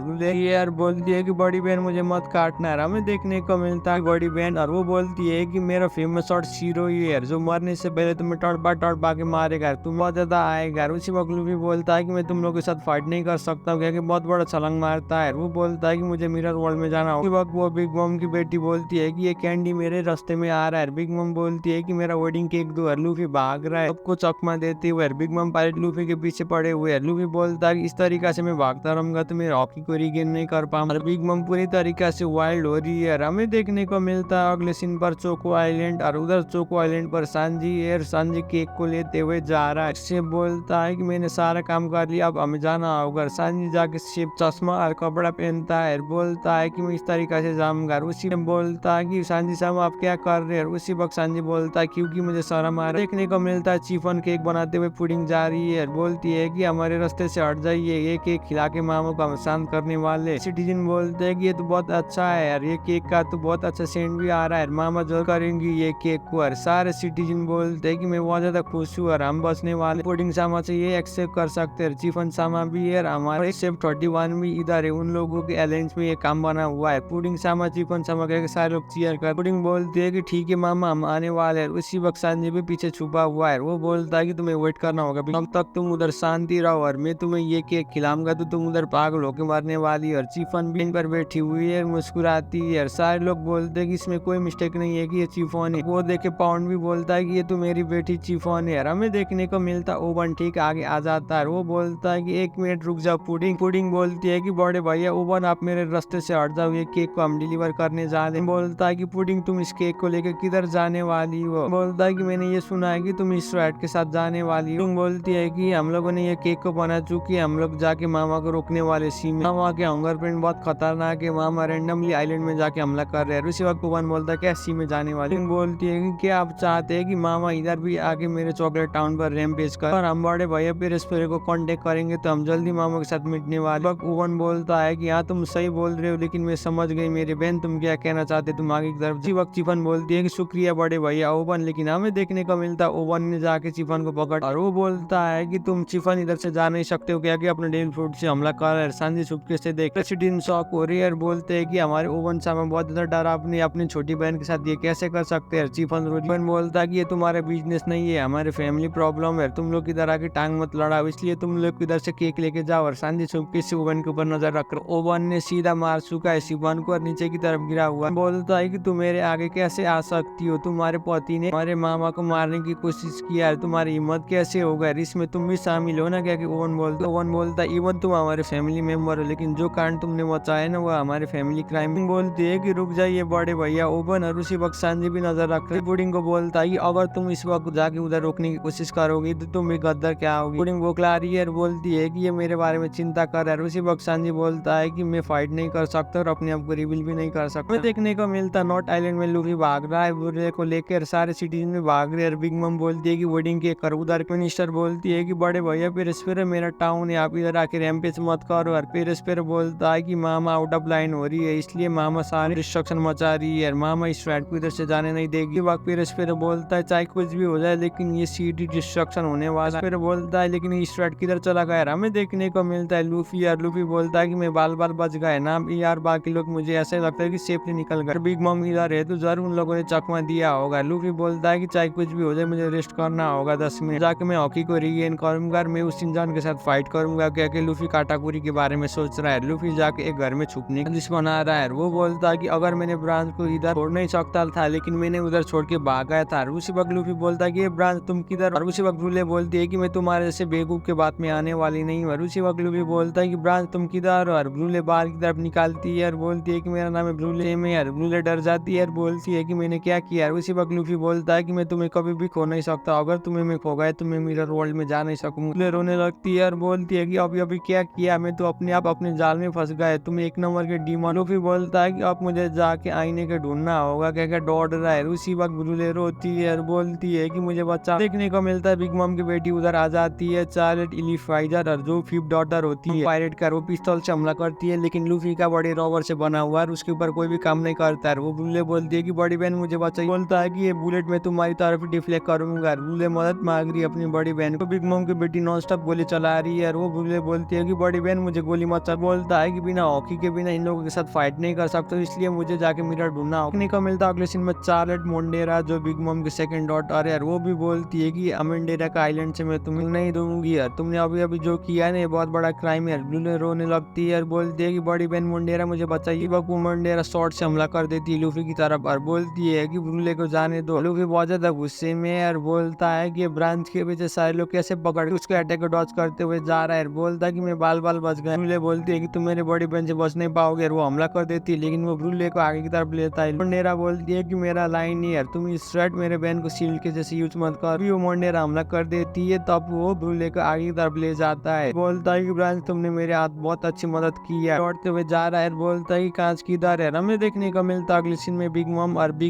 यार बोलती है कि बड़ी बहन मुझे मत काटना है। हमें देखने को मिलता है बड़ी बहन, और वो बोलती है कि मेरा फेमस शॉट शीरो ही है, जो मरने से पहले तुम्हें टड़पा के मारेगा, तुम बहुत ज्यादा आएगा। उसी वक्त लूफी बोलता है कि मैं तुम लोगों के साथ फाइट नहीं कर सकता, क्योंकि बहुत बड़ा छलांग मारता है। वो बोलता है कि मुझे मिरर वर्ल्ड में जाना होगा। उसी वक्त वो बिग मम की बेटी बोलती है कि ये कैंडी मेरे रास्ते में आ रहा है। बिग मम बोलती है कि मेरा वेडिंग केक दो, और लूफी भाग रहा है सबको चकमा देते हुए। बिग मम पायलट लूफी के पीछे पड़े हुए हैं। लूफी बोलता है कि इस तरीका से मैं भागता रहूंगा तो मेरे हॉकी को रिगेन नहीं कर पाऊंगा। बिग मम पूरी तरीका से वाइल्ड हो रही है। हमें देखने को मिलता है अगले सीन पर चोको आइलैंड, और उधर चोको आइलैंड पर सांजी केक को लेते हुए जा रहा है। से बोलता है कि मैंने सारा काम कर लिया, अब हमें जाना होगा। सांजी जाके सिर्फ चश्मा और कपड़ा पहनता है, बोलता है कि मैं इस तरीका से जाऊंगा। उसी में बोलता है कि सांजी साहब आप क्या कर रहे हैं। उसी वक्त सांजी बोलता है क्योंकि मुझे शर्म आ रहा है। देखने को मिलता है चिफन केक बनाते हुए पुडिंग जा रही है, बोलती है कि हमारे रास्ते से हट जाइए, ये केक खिला के मामू को हम शांत करने वाले। सिटीजन बोलते हैं कि ये तो बहुत अच्छा है यार, ये केक का तो बहुत अच्छा सेंट भी आ रहा है, मामा जो करेंगी ये केक को। और सारे सिटीजन बोलते हैं कि मैं बहुत ज्यादा खुश हूँ और हम बचने वाले। पुडिंग सामा से ये एक्सेप्ट कर सकते हैं, चिफन सामा भी है, हमारे एक्सेप्ट 31 भी इधर है, उन लोगों के अलायंस में ये काम बना हुआ है। पुडिंग सामा चिफन सामा कह के सारे लोग चीयर कर। पुडिंग बोलती है कि ठीक है मामा हम आने वाले हैं। उसी वक्त सांजी भी पीछे छुपा हुआ है। वो बोलता है कि तुम्हें वेट करना होगा, तब तक तुम उधर शांति रहो और मैं तुम्हें ये केक खिलाऊंगा तो तुम उधर पागल होके मरने वाली। और चिफन भी पर बैठी हुई है, मुस्कुराती है। सारे लोग बोलते हैं कि इसमें कोई मिस्टेक नहीं है कि ये चिफन है। वो देखे पाउंड भी बोलता है कि ये तो मेरी बेटी चिफन है। हमें देखने को मिलता ओवन ठीक आगे आ जाता है। वो बोलता है कि 1 मिनट रुक जाओ पुडिंग। पुडिंग बोलती है कि बड़े भैया ओवन आप मेरे रास्ते से हट जाओ, ये केक को हम डिलीवर करने जा रहे हैं। बोलता है कि पुडिंग तुम इस केक को लेकर किधर जाने वाली हो। बोलता है कि मैंने ये सुना है कि तुम इस रैट के साथ जाने वाली हो। पुडिंग बोलती है कि हम लोगों ने ये केक को बना चुकी है, हम लोग जाके मामा को रोकने वाले सी में। मामा के हंगर प्रिंट बहुत खतरनाक है, मामा रैंडमली आइलैंड में जाके हमला कर रहे हैं। उसी वक्त ओवन बोलता है क्या सी में जाने वाली। बोलती है कि क्या आप चाहते हैं कि मामा इधर भी आके मेरे चॉकलेट टाउन पर रैम्पेज कर, और हम बड़े भैया पेरेस्पेरे को कांटेक्ट करेंगे तो हम जल्दी मामा के साथ मिटने वाले। ओवन बोलता है कि हाँ तुम सही बोल रहे हो, लेकिन मैं समझ गई मेरी बहन तुम क्या कहना चाहते, तुम आगे की तरफ। वक्त चिफन बोलती है कि शुक्रिया बड़े भैया ओवन। लेकिन हमें देखने को मिलता है ओवन ने जाके चिफन को पकड़, और वो बोलता है कि तुम चिफन इधर से जा नहीं सकते हो, क्या कि अपने डेविल फ्रूट से हमला कर रहे हैं। सांजी चुपके से देख प्रेसिडेंट शॉक हो रही है, बोलते हैं कि हमारे ओवन साहब में बहुत ज्यादा डर, अपनी अपनी छोटी बहन के साथ ये कैसे कर सकते हैं। चिफन बोलता है कि ये तुम्हारा बिजनेस नहीं है, हमारे फैमिली प्रॉब्लम है, तुम लोग इधर आके टांग मत लड़ाओ, इसलिए तुम लोग इधर से केक लेके जाओ। और सांजी चुपके से ओवन के ऊपर नजर रख रहा। ओवन ने सीधा मार चुका है शिवन को और नीचे की तरफ गिरा हुआ। बोलता है कि तुम मेरे आगे कैसे आ सकती हो, तुम्हारे पति ने हमारे मामा को मारने की कोशिश किया है, तुम्हारी हिम्मत कैसे होगा, इसमें तुम भी शामिल हो ना क्या। कि ओवन बोलता है इवन तुम हमारे फैमिली मेंबर हो, लेकिन जो कांड तुमने मचाया ना वो हमारे फैमिली क्राइम। बोलती है कि रुक जाइए बड़े भैया ओवन। और उसी वक्त सांजी भी नजर रख रहे। पुडिंग को बोलता है कि अगर तुम इस वक्त जाके उधर रोकने की कोशिश करोगी तो तुम भी गद्दार क्या होगी। पुडिंग बोखला रही है और बोलती है कि ये मेरे बारे में चिंता कर रहा है। उसी वक्त सांजी बोलता है कि मैं फाइट नहीं कर सकता और अपने आप को रिवील भी नहीं कर सकता। देखने को मिलता नॉट आइलैंड में लूफी भाग रहा है, बुरे को लेकर सारे सिटीजन में भाग रहे हैं। बिग मम बोलती है कि वेडिंग केक कर। उधर मिनिस्टर बोलती है कि बड़े भैया पेरेस्पेरे मेरा टाउन है, आप इधर आके रैम्पेज मत करो। और पेरेस्पेरे बोलता है कि मामा आउट ऑफ लाइन हो रही है, इसलिए मामा सारे डिस्ट्रक्शन मचा रही है, मामा इस रैट को इधर से जाने नहीं देगी। वक्त पेरेस्पेरे बोलता है चाहे कुछ भी हो जाए लेकिन ये सीटी डिस्ट्रक्शन होने वाला है। फिर बोलता है लेकिन इस रैट किधर चला गया। हमें देखने को मिलता है लूफी, और लूफी बोलता है कि मैं बाल बाल बच गए ना यार, बाकी लोग मुझे ऐसा लगता है कि सेफली निकल गए। बिग मम इधर है तो जरूर उन लोगों ने चकमा दिया होगा। लूफी बोलता है कि चाहे कुछ भी हो जाए मुझे रेस्ट करना होगा 10 मिनट, जाके मैं हॉकी को रीगेन करूंगा, मैं उस इंसान के साथ फाइट करूंगा। क्या कि लूफी काटाकुरी के बारे में सोच रहा है। लूफी जाके एक घर में छुपने की लिस्ट बना रहा है। वो बोलता है कि अगर मैंने ब्रांच को इधर छोड़ नहीं सकता था, लेकिन मैंने उधर छोड़ के भाग गया था। उसी वक्त लूफी बोलता है कि ये ब्रांच तुम किधर। और उसी वक्त ब्रूले बोलती है कि मैं तुम्हारे जैसे बेवकूफ के बात में आने वाली नहीं हूँ। और उसी वक्त लूफी बोलता है कि ब्रांच तुम किधर हो। और ब्रूले बाहर की तरफ निकालती है और बोलती है कि मेरा नाम है ब्रूले में। यार ब्रूले डर जाती है और बोलती है कि मैंने क्या किया। उसी वक्त लूफी बोलता है कि मैं तुम्हें कभी भी खो नहीं सकता, अगर तुम्हें मैं खो गया तो मैं मिरर वर्ल्ड में जा नहीं सकूंगा। ब्रूले रोने लगती है और बोलती है कि अभी अभी क्या किया, मैं तो अपने आप अपने जाल में फंस गए, तुम एक नंबर के डीमन। लूफी बोलता है कि अब मुझे जाके आईने के ढूंढना होगा, क्या दौड़ रहा है। उसी वक्त ब्रूले रोती है और बोलती है कि मुझे बच्चा देखने को मिलता है। बिग मम की बेटी उधर आ जाती है, चार्लेट इलीफाइजर, और जो 5th डॉटर होती है पायरेट का, वो पिस्तौल से हमला करती है, लेकिन लूफी का बड़े रॉबर से बना हुआ है, उसके ऊपर कोई भी काम नहीं करता है। वो ब्रूले बोलती है कि बड़ी बहन मुझे बचा। बोलता है कि ये बुलेट मैं तुम्हारी तरफ डिफ्लेक्ट करूंगा। ब्रूले मदद मांग रही है अपनी बड़ी बहन को। बिग मम की बेटी नॉन स्टॉप गोली चला रही है और वो ब्रूले बोलती है कि बड़ी बहन मुझे गोली मत चला। बोलता है कि बिना हॉकी के बिना इन लोगों के साथ फाइट नहीं कर सकते, इसलिए मुझे जाके मिरर ढूंढना होगा। देखने को मिलता है अगले सीन में चार्लेट मोंडेरा जो बिग मॉम की सेकंड डॉटर यार, वो भी बोलती है कि अमेंडेरा का आइलैंड से मैं तुम्हें नहीं दूंगी यार, तुमने अभी अभी जो किया ना ये बहुत बड़ा क्राइम है यार। लूफी रोने लगती है यार, बोलती है कि बड़ी बहन मोंडेरा मुझे बचाइए। वो मोंडेरा शॉर्ट से हमला कर देती है लूफी की तरफ और बोलती है कि ब्रूले को जाने दो। लूफी बहुत ज्यादा गुस्से में यार बोलता है कि ब्रांच के पीछे सारे लोग कैसे पकड़ उसको अटैक को डॉज करते हुए जा रहा है। बोलता है कि मैं बाल बाल बच गया। ब्रूले बोलती है कि तुम मेरे बड़ी बहन से बच नहीं पाओगे। वो हमला कर देती है लेकिन वो ब्रूले को आगे की तरफ लेता है। मोंडेरा बोलती है कि मेरा लाइन नहीं यार, तुम इस थ्रेड मेरे बहन को शील्ड के जैसे यूज मत कर। वो मोंडेरा हमला कर देती है, तब वो ब्रूले को आगे की तरफ ले जाता है। बोलता है कि ब्रांच तुमने मेरे हाथ बहुत अच्छी मदद की है। दौड़ते हुए जा रहा है, बोलता है कि कांच किधर है। हमें देखने को मिलता है अगले सीन में बिग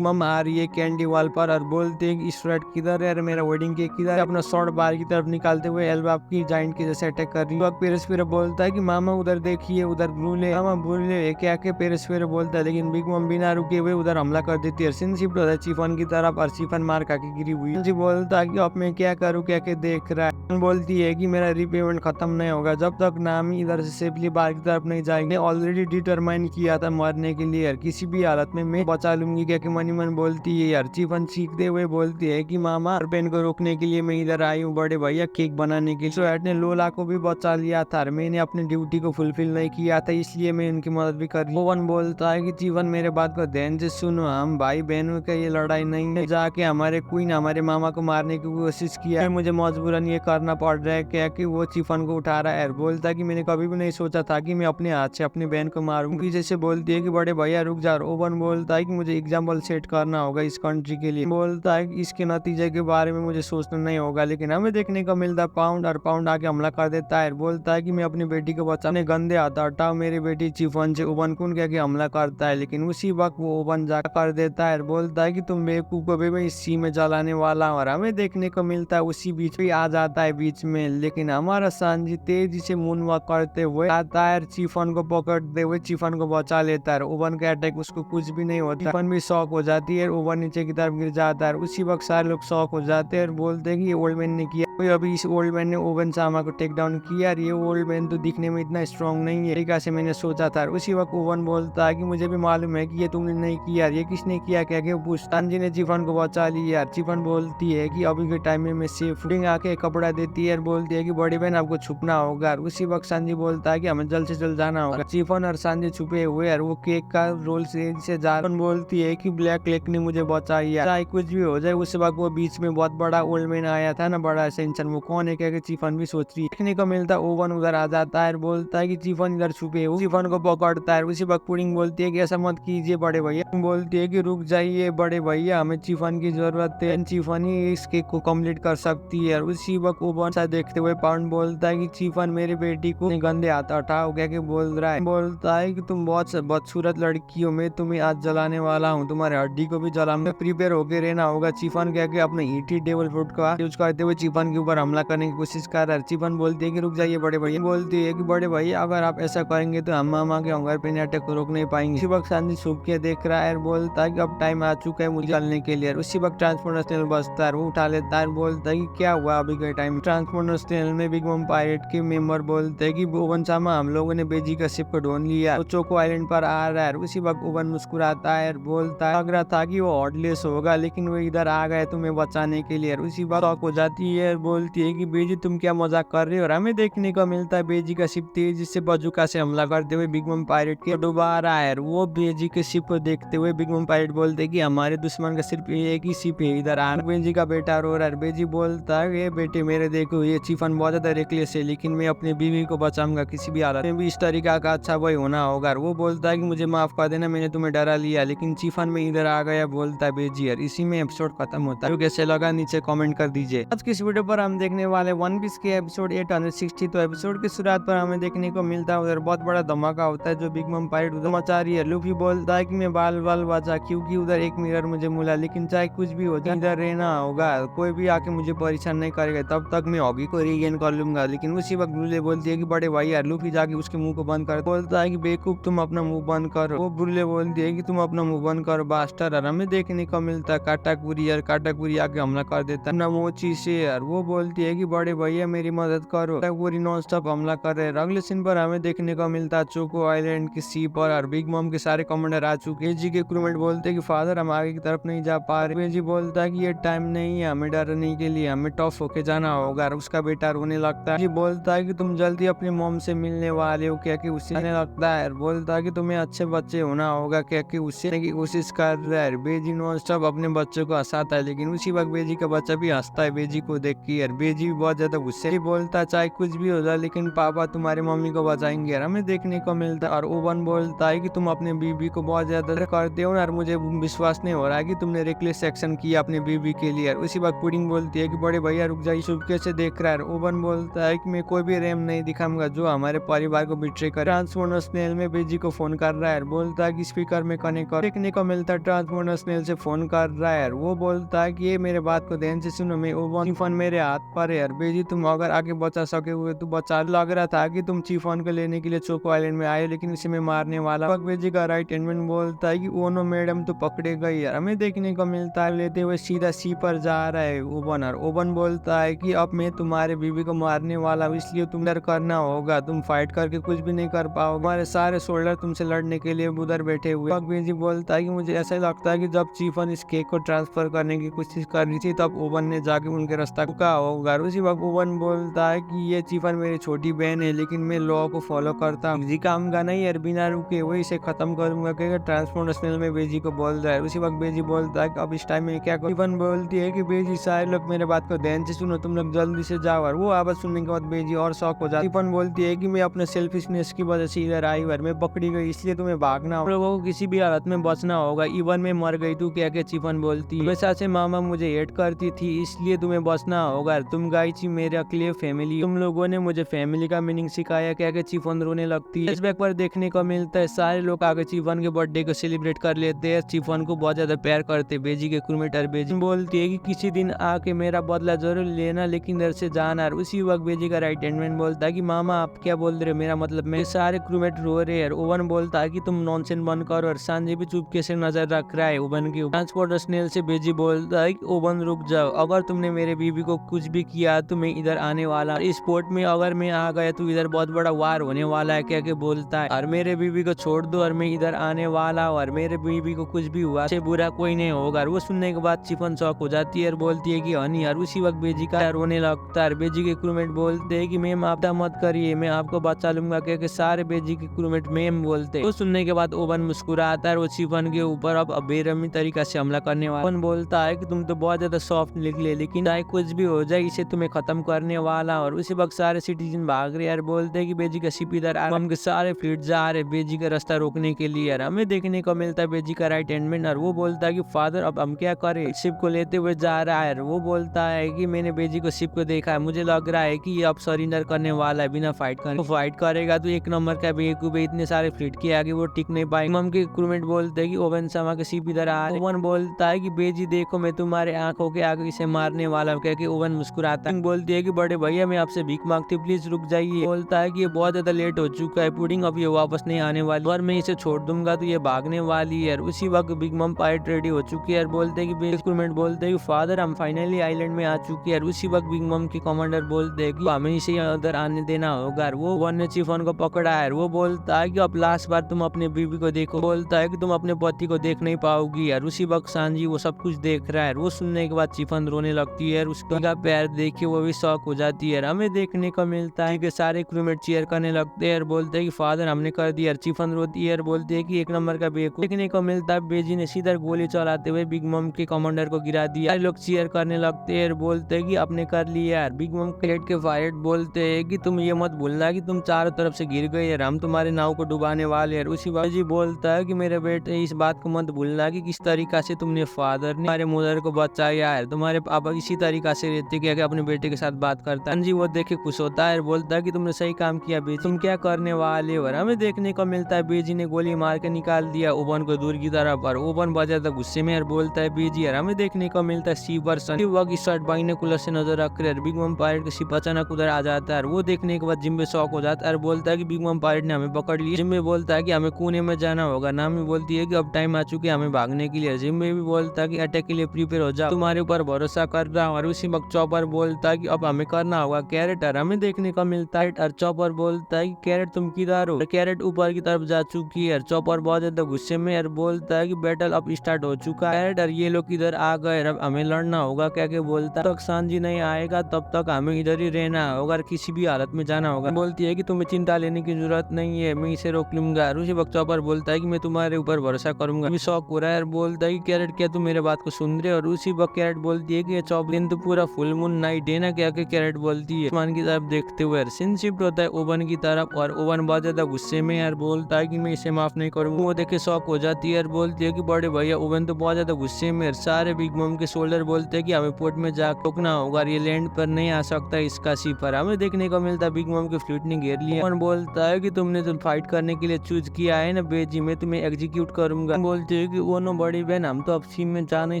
मम आ रही है कैंडी वॉल पर और बोलते हैं कि स्ट्रेट किधर है, मेरा वेडिंग केक किधर है। अपना शॉर्ट बाहर की तरफ निकालते हुए एल्बा की जाइंट के जैसे अटैक कर रही है। पेरिस्फेरा बोलता है कि मामा उधर देखिए, उधर ब्रूले। मामा ब्रूले क्या के पेरिस्फेरा बोलता है, लेकिन बिग मम बिना रुके हुए उधर हमला कर देती है। सीन शिफ्ट होता है चिफन की तरफ और चिफन मार खा के गिरी हुई। जी बोलता है कि अब मैं क्या करूँ, क्या के देख रहा है। बोलती है कि मेरा रिपेमेंट खत्म नहीं होगा जब तक नामी इधर से सेफली बाहर की तरफ नहीं जाएंगे। ऑलरेडी डिटरमाइन किया था मरने के लिए यार, किसी भी हालत में मैं बचा लूंगी। क्या कि मनी मन बोलती है यार। चिफन सीखते हुए बोलती है कि मामा पेन को रोकने के लिए मैं इधर आई हूँ बड़े भैया केक बनाने के लिए। स्वेट ने लोला को भी बचा लिया था, मैंने अपनी ड्यूटी को फुलफिल नहीं किया था, इसलिए मैं उनकी मदद भी कर रही हूँ। ओवन बोलता है कि चिफन मेरे बात को ध्यान से सुनो, हम भाई बहनों का ये लड़ाई नहीं है। जाके हमारे क्वीन हमारे मामा को मारने की कोशिश किया है, मुझे मजबूरन ये करना पड़ रहा है। क्या कि वो चिफन को उठा रहा है। बोलता है कि मैंने कभी भी नहीं सोचा था कि मैं अपने हाथ से अपनी बहन को मारूंगी। पीछे से बोलती है कि बड़े भैया रुक जा। ओवन बोलता है कि मुझे एग्जाम्पल सेट करना होगा इस कंट्री के लिए। बोलता है कि इसके नतीजे के बारे में मुझे सोचना नहीं होगा। लेकिन हमें देखने को मिलता है पाउंड और पाउंड आके हमला कर देता है। बोलता है कि मैं अपनी बेटी को बचाने गंदे हाथ हटाओ मेरी बेटी चिफन से। ओवन कौन क्या हमला करता है, लेकिन उसी वक्त वो ओवन जाकर कर देता है। बोलता है कि तुम बेवकूफ को भी मैं इस सी में जलाने वाला हूँ। और हमें देखने को मिलता है उसी बीच भी आ जाता है बीच में, लेकिन हमारा सांजी तेजी से मून वॉक करते हुए आता है, चिफन को पकड़ते हुए चिफन को बचा लेता है। ओवन का अटैक उसको कुछ भी नहीं होता। चिफन भी शॉक हो जाती है, ओवन नीचे की तरफ गिर जाता है। उसी वक्त सारे लोग शॉक हो जाते हैं और बोलते हैं कि ये ओल्ड मैन ने किया। अभी इस ओल्ड मैन ने ओवन सामा को टेक डाउन किया। ये ओल्ड मैन तो दिखने में इतना स्ट्रॉन्ग नहीं है तरीका से मैंने सोचा था। उसी वक्त ओवन बोलता है कि मुझे भी मालूम है कि ये तुमने नहीं किया, ये किसने किया। क्या कि सांजी ने चिफन को बचा लिया। चिफन बोलती है कि अभी के टाइम में मैं सेफ आके कपड़ा देती है और बोलती है कि बड़ी बहन आपको छुपना होगा। उसी वक्त सांजी बोलता है कि हमें जल्द से जल्द जाना होगा। चिफन और सांजी छुपे हुए और वो केक का रोल से जा बोलती है कि ब्लैक लेक ने मुझे बचाया। चाहे कुछ भी हो जाए। उस वक्त वो बीच में बहुत बड़ा ओल्ड मैन आया था ना, बड़ा सेंशन, वो कौन है क्या कि चिफन भी सोच रही है। देखने को मिलता है ओवन उधर आ जाता है, बोलता है कि चिफन इधर छुपे हो। चिफन को पकड़ता है। उसी वक्त पुडिंग बोलती है कि ऐसा मत कीजिए बड़े भैया। बोलती है कि रुक जाइए बड़े भैया, हमें चिफन की जरूरत है, चिफन ही इस केक को कंप्लीट कर सकती है। उसी वक्त ओवन सा देखते हुए पाउंड बोलता है कि चिफन मेरे बेटी को गंदे हाथ हटाओ। क्या कि बोल रहा है। बोलता है कि तुम बहुत बदसूरत लड़की हो, मैं तुम्हें आज जलाने वाला हूँ, तुम्हारे हड्डी को भी जलाऊंगा, प्रिपेयर होके रहना होगा। चिफन क्या कि अपने हीटेड डेविल फ्रूट का यूज करते हुए चिफन के ऊपर हमला करने की कोशिश कर रहा है। चिफन बोलती है कि रुक जाइए बड़े भैया। बोलती है कि बड़े भैया अगर आप ऐसा करेंगे तो हम मामा के हंगर पे अटैक को रोक नहीं पाएंगे। उसी वक्त सांजी छुप के देख रहा है, बोलता है कि अब टाइम आ चुका है मुझे निकलने के लिए। उसी वक्त ट्रांसपोर्टर्स टनल बसता है, वो उठा लेता है। बोलता है कि क्या हुआ अभी के टाइम। ट्रांसपोर्टर्स टनल में बिग मम पायरेट के मेंबर बोलते हैं कि ओवन सामा हम लोगों ने बेजी का शिप को ढूंढ लिया, तो चोको आइलैंड पर आ रहा है। उसी वक्त ओवन मुस्कुराता है, बोलता है लग रहा था कि वो हॉर्डलेस होगा लेकिन वो इधर आ गए तुम्हें बचाने के लिए। उसी वक्त शॉक हो जाती है, बोलती है कि बेजी तुम क्या मजाक कर रहे हो। और हमें देखने को मिलता है बेजी का शिप तेजी से बजुका से हमला करते हुए बिग मम पायरेट के डुबा रहा है। वो बेजी के शिप को देखते हुए बिग मम पायरेट बोलते हैं कि हमारे दुश्मन का सिर्फ एक ही शिप है, इधर आ। बेजी का बेटा रो रहा है। बेजी बोलता है ये बेटे मेरे देखो, ये चिफन बहुत ज्यादा रेकलेस है, लेकिन मैं अपनी बीवी को बचाऊंगा किसी भी हालत में भी। इस तरीका का अच्छा भाई होना होगा। वो बोलता है कि मुझे माफ कर देना, मैंने तुम्हें डरा लिया, लेकिन चिफन में इधर आ गया, बोलता है बेजी। यार इसी में एपिसोड खत्म होता है। तो कैसे लगा नीचे कमेंट कर दीजिए। आज की इस वीडियो पर हम देखने वाले वन पीस के एपिसोड 860। तो एपिसोड की शुरुआत पर हमें देखने को मिलता है उधर बहुत बड़ा धमाका होता है जो बिग मम पायरेट उधर मचा रही है। लूफी बोलता है कि मैं बाल बाल बचा क्योंकि उधर एक मिरर मुझे मिला, लेकिन चाहे कुछ भी हो जाए इधर रहना होगा, कोई भी आके मुझे परेशान नहीं करेगा, तब तक मैं हॉगी को रीगेन कर लूंगा। लेकिन उसी वक्त ब्रूले बोलती है कि बड़े भाई यार। लूफी जाके उसके मुंह को बंद कर बोलता है कि बेवकूफ तुम अपना मुंह बंद करो। वो ब्रूले बोलती है कि तुम अपना मुंह बंद करो बास्टर। और हमें देखने को मिलता है काटाकुरी। यार काटाकुरी आके हमला कर देता है मोची से। यार वो वो बोलती है कि बड़े भैया मेरी मदद करो, पूरी नॉन स्टॉप हमला कर रहे हैं। अगले सीन पर हमें देखने को मिलता है चोको आइलैंड की सी पर और बिग मम के सारे कमांडर आ चुके हैं। बेजी के क्रूमेट बोलते हैं कि फादर हम आगे की तरफ नहीं जा पा रहे। बेजी बोलता है कि ये टाइम नहीं है हमें डरने के लिए, हमें टफ होके जाना होगा। और उसका बेटा रोने लगता है। बोलता है कि तुम जल्दी अपनी मॉम से मिलने वाले हो क्या, कि उसे आने लगता है। बोलता है कि तुम्हें अच्छे बच्चे होना होगा क्या, कि उससे की कोशिश कर रहा है। बेजी नॉन स्टॉप अपने बच्चों को हंसाता है, लेकिन उसी वक्त बेजी का बच्चा भी हंसता है बेजी को देख के। यार बेजी भी बहुत ज्यादा गुस्से से बोलता है चाहे कुछ भी हो जाए लेकिन पापा तुम्हारी मम्मी को बचाएंगे। यार हमें देखने को मिलता है। और ओवन बोलता है कि तुम अपने बीबी को बहुत ज्यादा करते हो और मुझे विश्वास नहीं हो रहा है कि तुमने रेकलेस एक्शन किया अपनी बीबी के लिए। उसी वक्त पुडिंग बोलती है कि बड़े भैया रुक जाइए, चुपके से देख रहा है। ओवन बोलता है कि मैं कोई भी रेम नहीं दिखाऊंगा जो हमारे परिवार को बिट्रे करे। ट्रांसफॉर्मर स्नेल में बेजी को फोन कर रहा है। बोलता है कि स्पीकर में कनेक्ट कर। देखने को मिलता है ट्रांसफॉर्मर स्नेल से फोन कर रहा है। वो बोलता है कि ये मेरे बात को ध्यान से सुनो, मैं ओवन फोन मेरे हाथ पर है। बेजी तुम अगर आगे बचा सके हुए तो बचा। लग रहा था कि तुम चीफोन को लेने के लिए चोको आइलैंड में आए लेकिन इसे मैं मारने वाला। बेजी का राइट हैंड बोलता है कि ओनो मैडम तो पकड़े गई। यार हमें देखने को मिलता है लेते हुए सीधा सी पर जा रहा है ओवन। और ओवन बोलता है कि अब मैं तुम्हारे बीबी को मारने वाला हूँ, इसलिए तुम डर करना होगा, तुम फाइट करके कुछ भी नहीं कर पाओगे। हमारे सारे सोल्डर तुमसे लड़ने के लिए उधर बैठे हुए। बेजी बोलता है कि मुझे ऐसा लगता है कि जब चीफन इस केक को ट्रांसफर करने की कोशिश कर रही थी तब ओवन ने जाके उनके रास्ता रुका होगा। उसी वक्त ओवन बोलता है कि ये चीफन मेरी छोटी बहन है लेकिन मैं लॉ को फॉलो करता हूँ, जी काम का नहीं यार, बिना रुके हुए इसे खत्म करूंगा। ट्रांसफॉर्मेशनल में बेजी को बोल रहा है। उसी वक्त बेजी बोलता है कि अब इस टाइम में क्या करूं। चीफन बोलती है कि बेजी सारे लोग मेरे बात को ध्यान से सुनो, तुम लोग जल्दी से जाओ। और वो आवाज सुनने के बाद बेजी और शॉक हो जाती है। चीफन बोलती है कि मैं अपने सेल्फिशनेस की वजह से इधर आई और मैं पकड़ी गई, इसलिए तुम्हें भागना, लोगों को किसी भी हालत में बचना होगा, इवन में मर गई तू क्या। चीफन बोलती है हमेशा से मामा मुझे हेट करती थी इसलिए तुम्हें बचना होगा, तुम गई थी मेरे अकेले फैमिली, तुम लोगों ने मुझे फैमिली का मीनिंग सिखाया क्या। चीफन रोने लगती है। फ्लैशबैक पर देखने को मिलता है सारे लोग आगे चीफन के बर्थडे को सेलिब्रेट कर लेते हैं। चीफन को बहुत ज्यादा प्यार करते बेजी के क्रूमेट। और बेजी बोलती है कि किसी दिन आके मेरा बदला जरूर लेना लेकिन इधर से जाना। और उसी वक्त बेजी का राइट हैंड मैन बोलता है कि मामा आप क्या बोल रहे हो, मेरा मतलब मैं सारे क्रूमेट रो रहे हैं। ओवन बोलता है कि तुम नॉनसेंस बंद करो। और सांजी भी चुपके से नजर रख रहा है ओवन के ऊपर। ट्रांसपोर्टर स्नेल से बेजी बोलता है कि ओवन रुक जाओ, अगर तुमने मेरे बीबी को कुछ भी किया तो मैं इधर आने वाला। इस पोर्ट में अगर मैं आ गया तो इधर बहुत बड़ा वार होने वाला है क्या बोलता है। और मेरे बीबी को छोड़ दो और मैं इधर आने वाला हूँ और मेरे बीबी को कुछ भी हुआ से बुरा कोई नहीं होगा। और वो सुनने के बाद चिफन शॉक हो जाती है और बोलती है कि हनी। और उसी वक्त बेजी का रोने लगता है। बेजी के क्रूमेट बोलते हैं कि मैम आप मत करिए, मैं आपको बचा लूंगा क्या। सारे बेजी के क्रूमेट मैम बोलते हैं। वो सुनने के बाद ओवन मुस्कुराता है। वो चिफन के ऊपर अब बेरहमी तरीका से हमला करने वाला। ओवन बोलता है कि तुम तो बहुत ज्यादा सॉफ्ट निकले लेकिन चाहे कुछ भी हो जाए इसे तुम्हें खत्म करने वाला। और उसी वक्त सारे सिटीजन भाग रहे और बोलते हैं कि बेजी का शिप इधर आ, हम के सारे फ्लीट जा रहे बेजी का रास्ता रोकने के लिए। यार हमें देखने को मिलता है बेजी का राइट हैंड मैन। और वो बोलता है कि फादर अब हम क्या करें, शिप को लेते हुए जा रहा है। वो बोलता है कि मैंने बेजी को शिप को देखा है, मुझे लग रहा है कि ये अब सरेंडर करने वाला है बिना फाइट करने। फाइट करेगा तो एक नंबर का बेवकूफ है, इतने सारे फ्लीट के आगे वो टिक नहीं पाएंगे। मम के क्रूमेट बोलते हैं कि ओवन समा के शिप इधर आ। ओवन बोलता है कि बेजी देखो मैं तुम्हारे आंखों के आगे इसे मारने वाला हूँ क्या। ओवन मुस्कुराता है। बोलती है कि बड़े भैया मैं आपसे भीख मांगती हूँ, प्लीज रुक जाइए। बोलता है कि ये बहुत ज्यादा लेट हो चुका है पुडिंग, अब ये वापस नहीं आने वाली और मैं इसे छोड़ दूंगा तो ये भागने वाली है। उसी वक्त बिग मम पायरेट रेडी हो चुकी है। बोलते हैं कि क्रूमेट बोलते हैं कि फादर हम फाइनली आइलैंड में आ चुके हैं। उसी वक्त बिग मम के कमांडर बोलते हैं कि हमें इसे उधर आने देना होगा। वो वन ने चिफन को पकड़ा है। वो बोलता है कि अब लास्ट बार तुम अपने बीबी को देखो, बोलता है कि तुम अपने पति को देख नहीं पाओगी। यार उसी वक्त सांजी वो सब कुछ देख रहा है। वो सुनने के बाद चिफन रोने लगती है। उसका पैर देख के वो भी शॉक हो जाती है। हमें देखने को मिलता है कि सारे क्रूमेट चीयर करने लगते हैं और बोलते हैं कि फादर हमने कर दिया। चिफन रोती है और बोलती है कि एक नंबर का बेवकूफ। देखने को मिलता है बेजी ने सीधा गोली चलाते हुए बिग मम के कमांडर को गिरा दिया। लोग चीयर करने लगते हैं और बोलते हैं कि आपने कर लिया। यार बिग मम क्रेट के पायरेट बोलते हैं कि तुम ये मत भूलना कि तुम चारों तरफ से गिर गए यार, हम तुम्हारे नाव को डुबाने वाले हैं। उसी बाजी बोलता है कि मेरे बेटे इस बात को मत भूलना कि किस तरीका से तुमने फादर ने हमारे मदर को बचाया है। तुम्हारे पापा इसी तरीका से रहते कि अपने बेटे के साथ बात करता है। वो देख के खुश होता है और बोलता है कि तुमने सही काम किया बेजी, तुम क्या करने वाले हो। हमें देखने को मिलता है बेजी ने गोली मार के निकाल दिया ओवन को दूर की तरफ। और ओवन बहुत ज्यादा गुस्से में और बोलता है बेजी। और हमें देखने को मिलता है सी वर्सन की शर्ट बाइनोकुलर से नजर रख रहे। बिग मम पायरेट का शिप अचानक उधर आ जाता है। वो देखने के बाद जिम्बे शॉक हो जाता है और बोलता है कि बिग मम पायरेट ने हमें पकड़ लिया। जिम्बे बोलता है कि हमें कोने में जाना होगा। नामी बोलती है कि अब टाइम आ चुके हमें भागने के लिए। जिम्बे भी बोलता है कि अटैक के लिए प्रिपेयर हो जाओ, तुम्हारे ऊपर भरोसा कर रहा हूँ। और उसी वक्त चॉपर बोलता है कि अब हमें करना होगा कैरेट, और हमें देखने को मिलता है और चॉपर बोलता है कि कैरेट तुम किधर हो। कैरेट ऊपर की तरफ जा चुकी है। चॉपर बहुत ज्यादा गुस्से में और बोलता है कि बैटल अब स्टार्ट हो चुका है कैरेट, और ये लोग इधर आ गए, अब हमें लड़ना होगा। क्या के बोलता है तब तक सांजी नहीं आएगा तब तक हमें इधर ही रहना होगा और किसी भी हालत में जाना होगा। बोलती है कि तुम्हें चिंता लेने की जरूरत नहीं है, मैं इसे रोक लूंगा। उसी वक्त चॉपर बोलता है कि मैं तुम्हारे ऊपर भरोसा करूंगा। शौक हो रहा है और बोलता है कि कैरेट क्या तुम मेरे बात को सुन रहे हो। और उसी वक्त कैरेट बोलती है कि चॉप दिन तो पूरा फुल मून नाइट है ना। क्या के कैरेट बोलती है आसमान की तरफ देखते हुए। सीन शिफ्ट होता है ओवन की तरफ और ओवन बहुत ज्यादा गुस्से में यार बोलता है कि मैं इसे माफ नहीं करूंगा। वो देखे शौक हो जाती है और बोलती है कि बड़े भैया ओवन तो बहुत ज्यादा गुस्से में। सारे बिग मम के शोल्डर बोलते हैं कि हमें पोर्ट में जा रोकना होगा, ये लैंड पर नहीं आ सकता इसका शिपर। हमें देखने को मिलता है बिग मम के फ्लूट ने घेर लिया। ओवन बोलता है कि तुमने तो फाइट करने के लिए चूज किया है ना बेजी, मैं तुम्हें एग्जीक्यूट करूंगा। बोलते है कि वो नो बड़ी बहन हम तो अब सीम में जा नहीं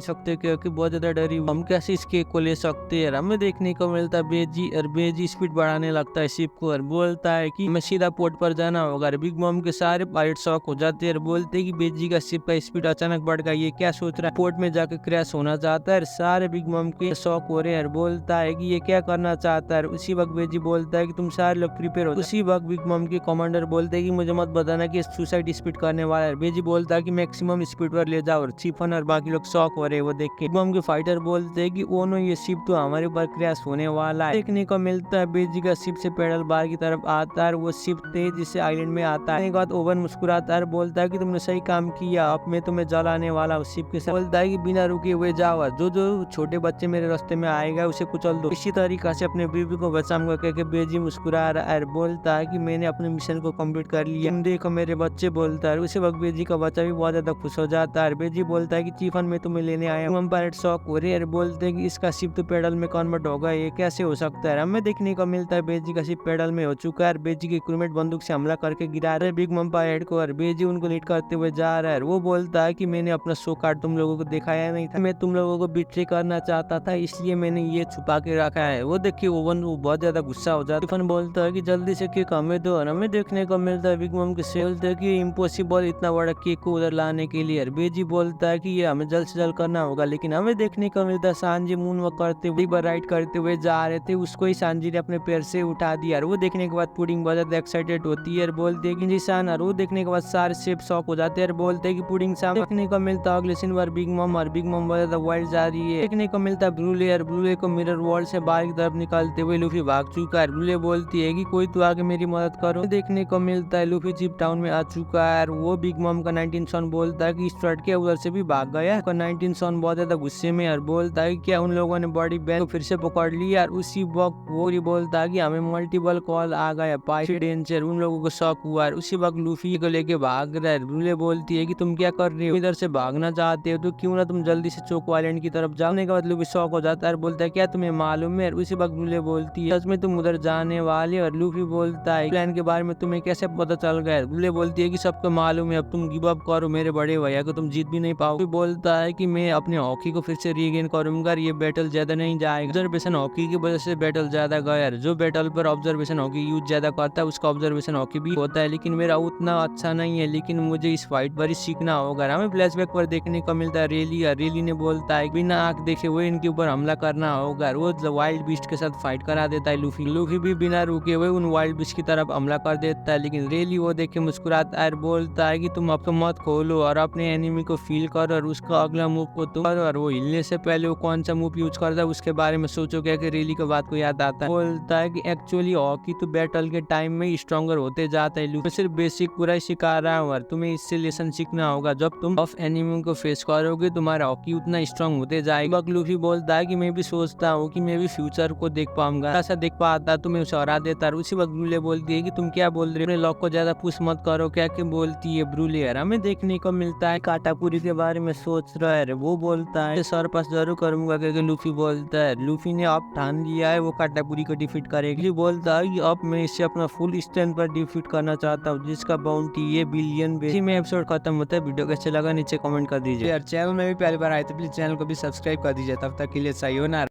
सकते क्योंकि बहुत ज्यादा डरी, हम कैसे इस केक को ले सकते हैं। हमें देखने को मिलता है बेजी, और बेजी स्पीड बढ़ाने लगता है शिप को और बोलता है कि हमें सीधा पोर्ट पर जाना होगा। बिग मम के सारे पायलट शॉक हो जाते हैं और बोलते हैं कि बेजी का शिप का स्पीड अचानक बढ़ गया, ये क्या सोच रहा है, पोर्ट में जाकर क्रैश होना चाहता है। सारे बिग मम के शॉक हो रहे हैं और बोलता है कि ये क्या करना चाहता है। उसी वक्त बेजी बोलता है कि तुम सारे लोग प्रिपेयर हो। उसी वक्त बिग मम के कमांडर बोलते हैं कि मुझे मत बताना कि सुसाइड स्पीड करने वाला है। बेजी बोलता है कि मैक्सिमम स्पीड पर ले जाओ। और चिफन और बाकी लोग शॉक हो रहे हैं वो देख के। बिग मम के फाइटर बोलते हैं कि ओ नो ये शिप तो हमारे ऊपर क्रैश होने वाला है। देखने को मिलता है बेजी का शिप से पैडल बाहर की तरफ आता है, वो शिप तेजी से आइलैंड में आता है। बाद ओवन मुस्कुराता है, बोलता है कि तुमने सही काम किया, अब मैं तुम्हें जलाने वाला हूँ शिप के साथ। बोलता है कि बिना रुके हुए जाओ, जो जो छोटे बच्चे मेरे रास्ते में आएगा उसे कुचल दो। इसी तरीका से अपने बीवी को बचाऊंगा कहकर बेजी मुस्कुरा रहा है, बोलता है कि मैंने अपने मिशन को कंप्लीट कर लिया, तुम देखो मेरे बच्चे। बोलता है उसी वक्त बेजी का बच्चा भी बहुत ज्यादा खुश हो जाता है। बेजी बोलता है कि चीफन मैं तुम्हें लेने आया हूँ। पायलट शॉक हो रहे हैं, बोलते हैं कि इसका शिप तो पेडल में कन्वर्ट होगा, ये कैसे हो सकता है। हमें देखने को मिलता है बेजी का शिप पेडल में हो चुका है। बेजी के क्रूमेट बंदूक से हमला करके गिरा रहे बिग मम पायलट को और बेजी उनको लीड करते हुए जा रहा है। वो बोलता है कि मैंने अपना शो कार्ड तुम लोगों को दिखाया नहीं था, मैं तुम लोगों को बिट्रे करना चाहता था, इसलिए मैंने ये छुपा के रखा है। वो देखिए ओवन वो बहुत ज्यादा गुस्सा हो जाता है। बोलता है कि जल्दी से केक हमें दो। और हमें देखने को मिलता है बिग मम के बोलते हैं कि इम्पॉसिबल इतना बड़ा केक को उधर लाने के लिए। बेजी बोलता है कि ये हमें जल्द से जल्द करना होगा, लेकिन हमें देखने को मिलता है सांजी मून वॉक करते हुए राइड करते हुए जा रहे थे, उसको ही सांजी ने अपने पैर से उठा दिया। और वो देखने के बाद पुडिंग बहुत ज्यादा एक्साइटेड होती है और बोलते है कि जी सान। और वो देखने के बाद सारे शेफ शॉक हो जाते हैं और बोलते है कि पुडिंग शाम। देखने को मिलता है अगले सीन पर बिग मम, और बिग मम बहुत ज्यादा वाइल्ड जा रही है। देखने को मिलता है ब्लूले, और ब्लूले को मिरर वर्ल्ड से बाहर की तरफ निकालते हुए लूफी भाग चुका है। ब्लूले बोलती है कि कोई तो आके मेरी मदद करो। देखने को मिलता है लूफी चिप टाउन में आ चुका है। वो बिग मम का 19 सन बोलता है कि स्ट्रट के उधर से भी भाग गया। 19 सन बहुत ज्यादा गुस्से में और बोलता है क्या उन लोगों ने बॉडी बैग को फिर से पकड़ लिया। और उसी वक्त वो बोलता है कि हमें मल्टीपल कॉल आ गया, पाइसी डेंजर। उन लोगों को शौक हुआ और उसी वक्त लूफी को लेके भाग रहा है। ब्लूले बोलती है कि तुम क्या कर रहे हो, इधर से भागना चाहते हो तो क्यों ना तुम जल्दी से चोको आइलैंड की तरफ जाने के बाद लूफी शौक हो जाता है, बोलता है क्या तुम्हें मालूम है। और उसी वक्त ब्लूले बोलती है सच में तुम उधर जाने वाले। और लूफी बोलता है प्लान के बारे में तुम्हें कैसे पता चल गया। ब्लूले बोलती है कि सबको मालूम है, अब तुम गिव अप करो, मेरे बड़े भैया को तुम जीत भी नहीं पाओगे। बोलता है कि मैं अपने हॉकी को फिर से रीगेन करूंगा, ये बैटल ज्यादा नहीं जाएगा। ऑब्जर्वेशन हॉकी की वजह से बैटल ज्यादा गया। जो बैटल पर ऑब्जर्वेशन हॉकी यूज ज्यादा करता है उसका ऑब्जर्वेशन हॉकी भी होता है, लेकिन मेरा उतना अच्छा नहीं है, लेकिन मुझे इस फाइट पर ही सीखना होगा। हमें फ्लैशबैक पर देखने को मिलता है रेली, और रेली ने बोलता है बिना आंख देखे हुए इनके ऊपर हमला करना होगा। वो वाइल्ड बीस्ट के साथ फाइट करा देता है लूफी। लूफी भी बिना रुके हुए उन वाइल्ड बीस्ट की तरफ हमला कर देता है, लेकिन रेली वो देख के मुस्कुराता है, बोलता है कि तुम अब तो मत खोलो और अपने एनिमी को फील करो और उसका अगला मूव को तुम करो। और वो हिलने से पहले वो कौन सा मूव यूज करता है उसके बारे में सोचो। क्या कि रेली की बात को याद आता है, बोलता है कि एक्चुअली हॉकी तो बैटल के टाइम में स्ट्रॉन्गर होते जाता है। लूफी सिर्फ बेसिक पूरा ही सिखा रहा हूँ और तुम्हें इससे लेसन सीखना होगा। जब तुम ऑफ एनिमी को फेस करोगे तुम्हारा हॉकी उतना स्ट्रॉन्ग होते जाएगा। लूफी बोलता है कि मैं भी सोचता हूँ कि मैं भी फ्यूचर को देख पाऊंगा, ऐसा देख पाता तो मैं उसे हरा देता। उसी वक्त ब्रूले बोलती है कि तुम क्या बोल रहे हो, अपने लॉक को ज्यादा पुश मत करो। क्या कि बोलती है ब्रूले। हमें देखने को मिलता है काटापुरी के बारे में सोच रहा है। वो बोलता है सर पास जरूर करूंगा, क्योंकि लूफी बोलता है लूफी ने अब ठान लिया है वो काटापुरी को डिफीट करेगी। बोलता है कि अब मैं इसे अपना फुल स्ट्रेंथ पर डिफीट करना चाहता हूँ, जिसका बाउंटी ये बिलियन। इसी में एपिसोड खत्म होता है। वीडियो कैसे लगा नीचे कमेंट कर दीजिए। यार चैनल में भी पहली बार आए तो प्लीज चैनल को भी सब्सक्राइब कर दीजिए। तब तक के लिए सही हो ना।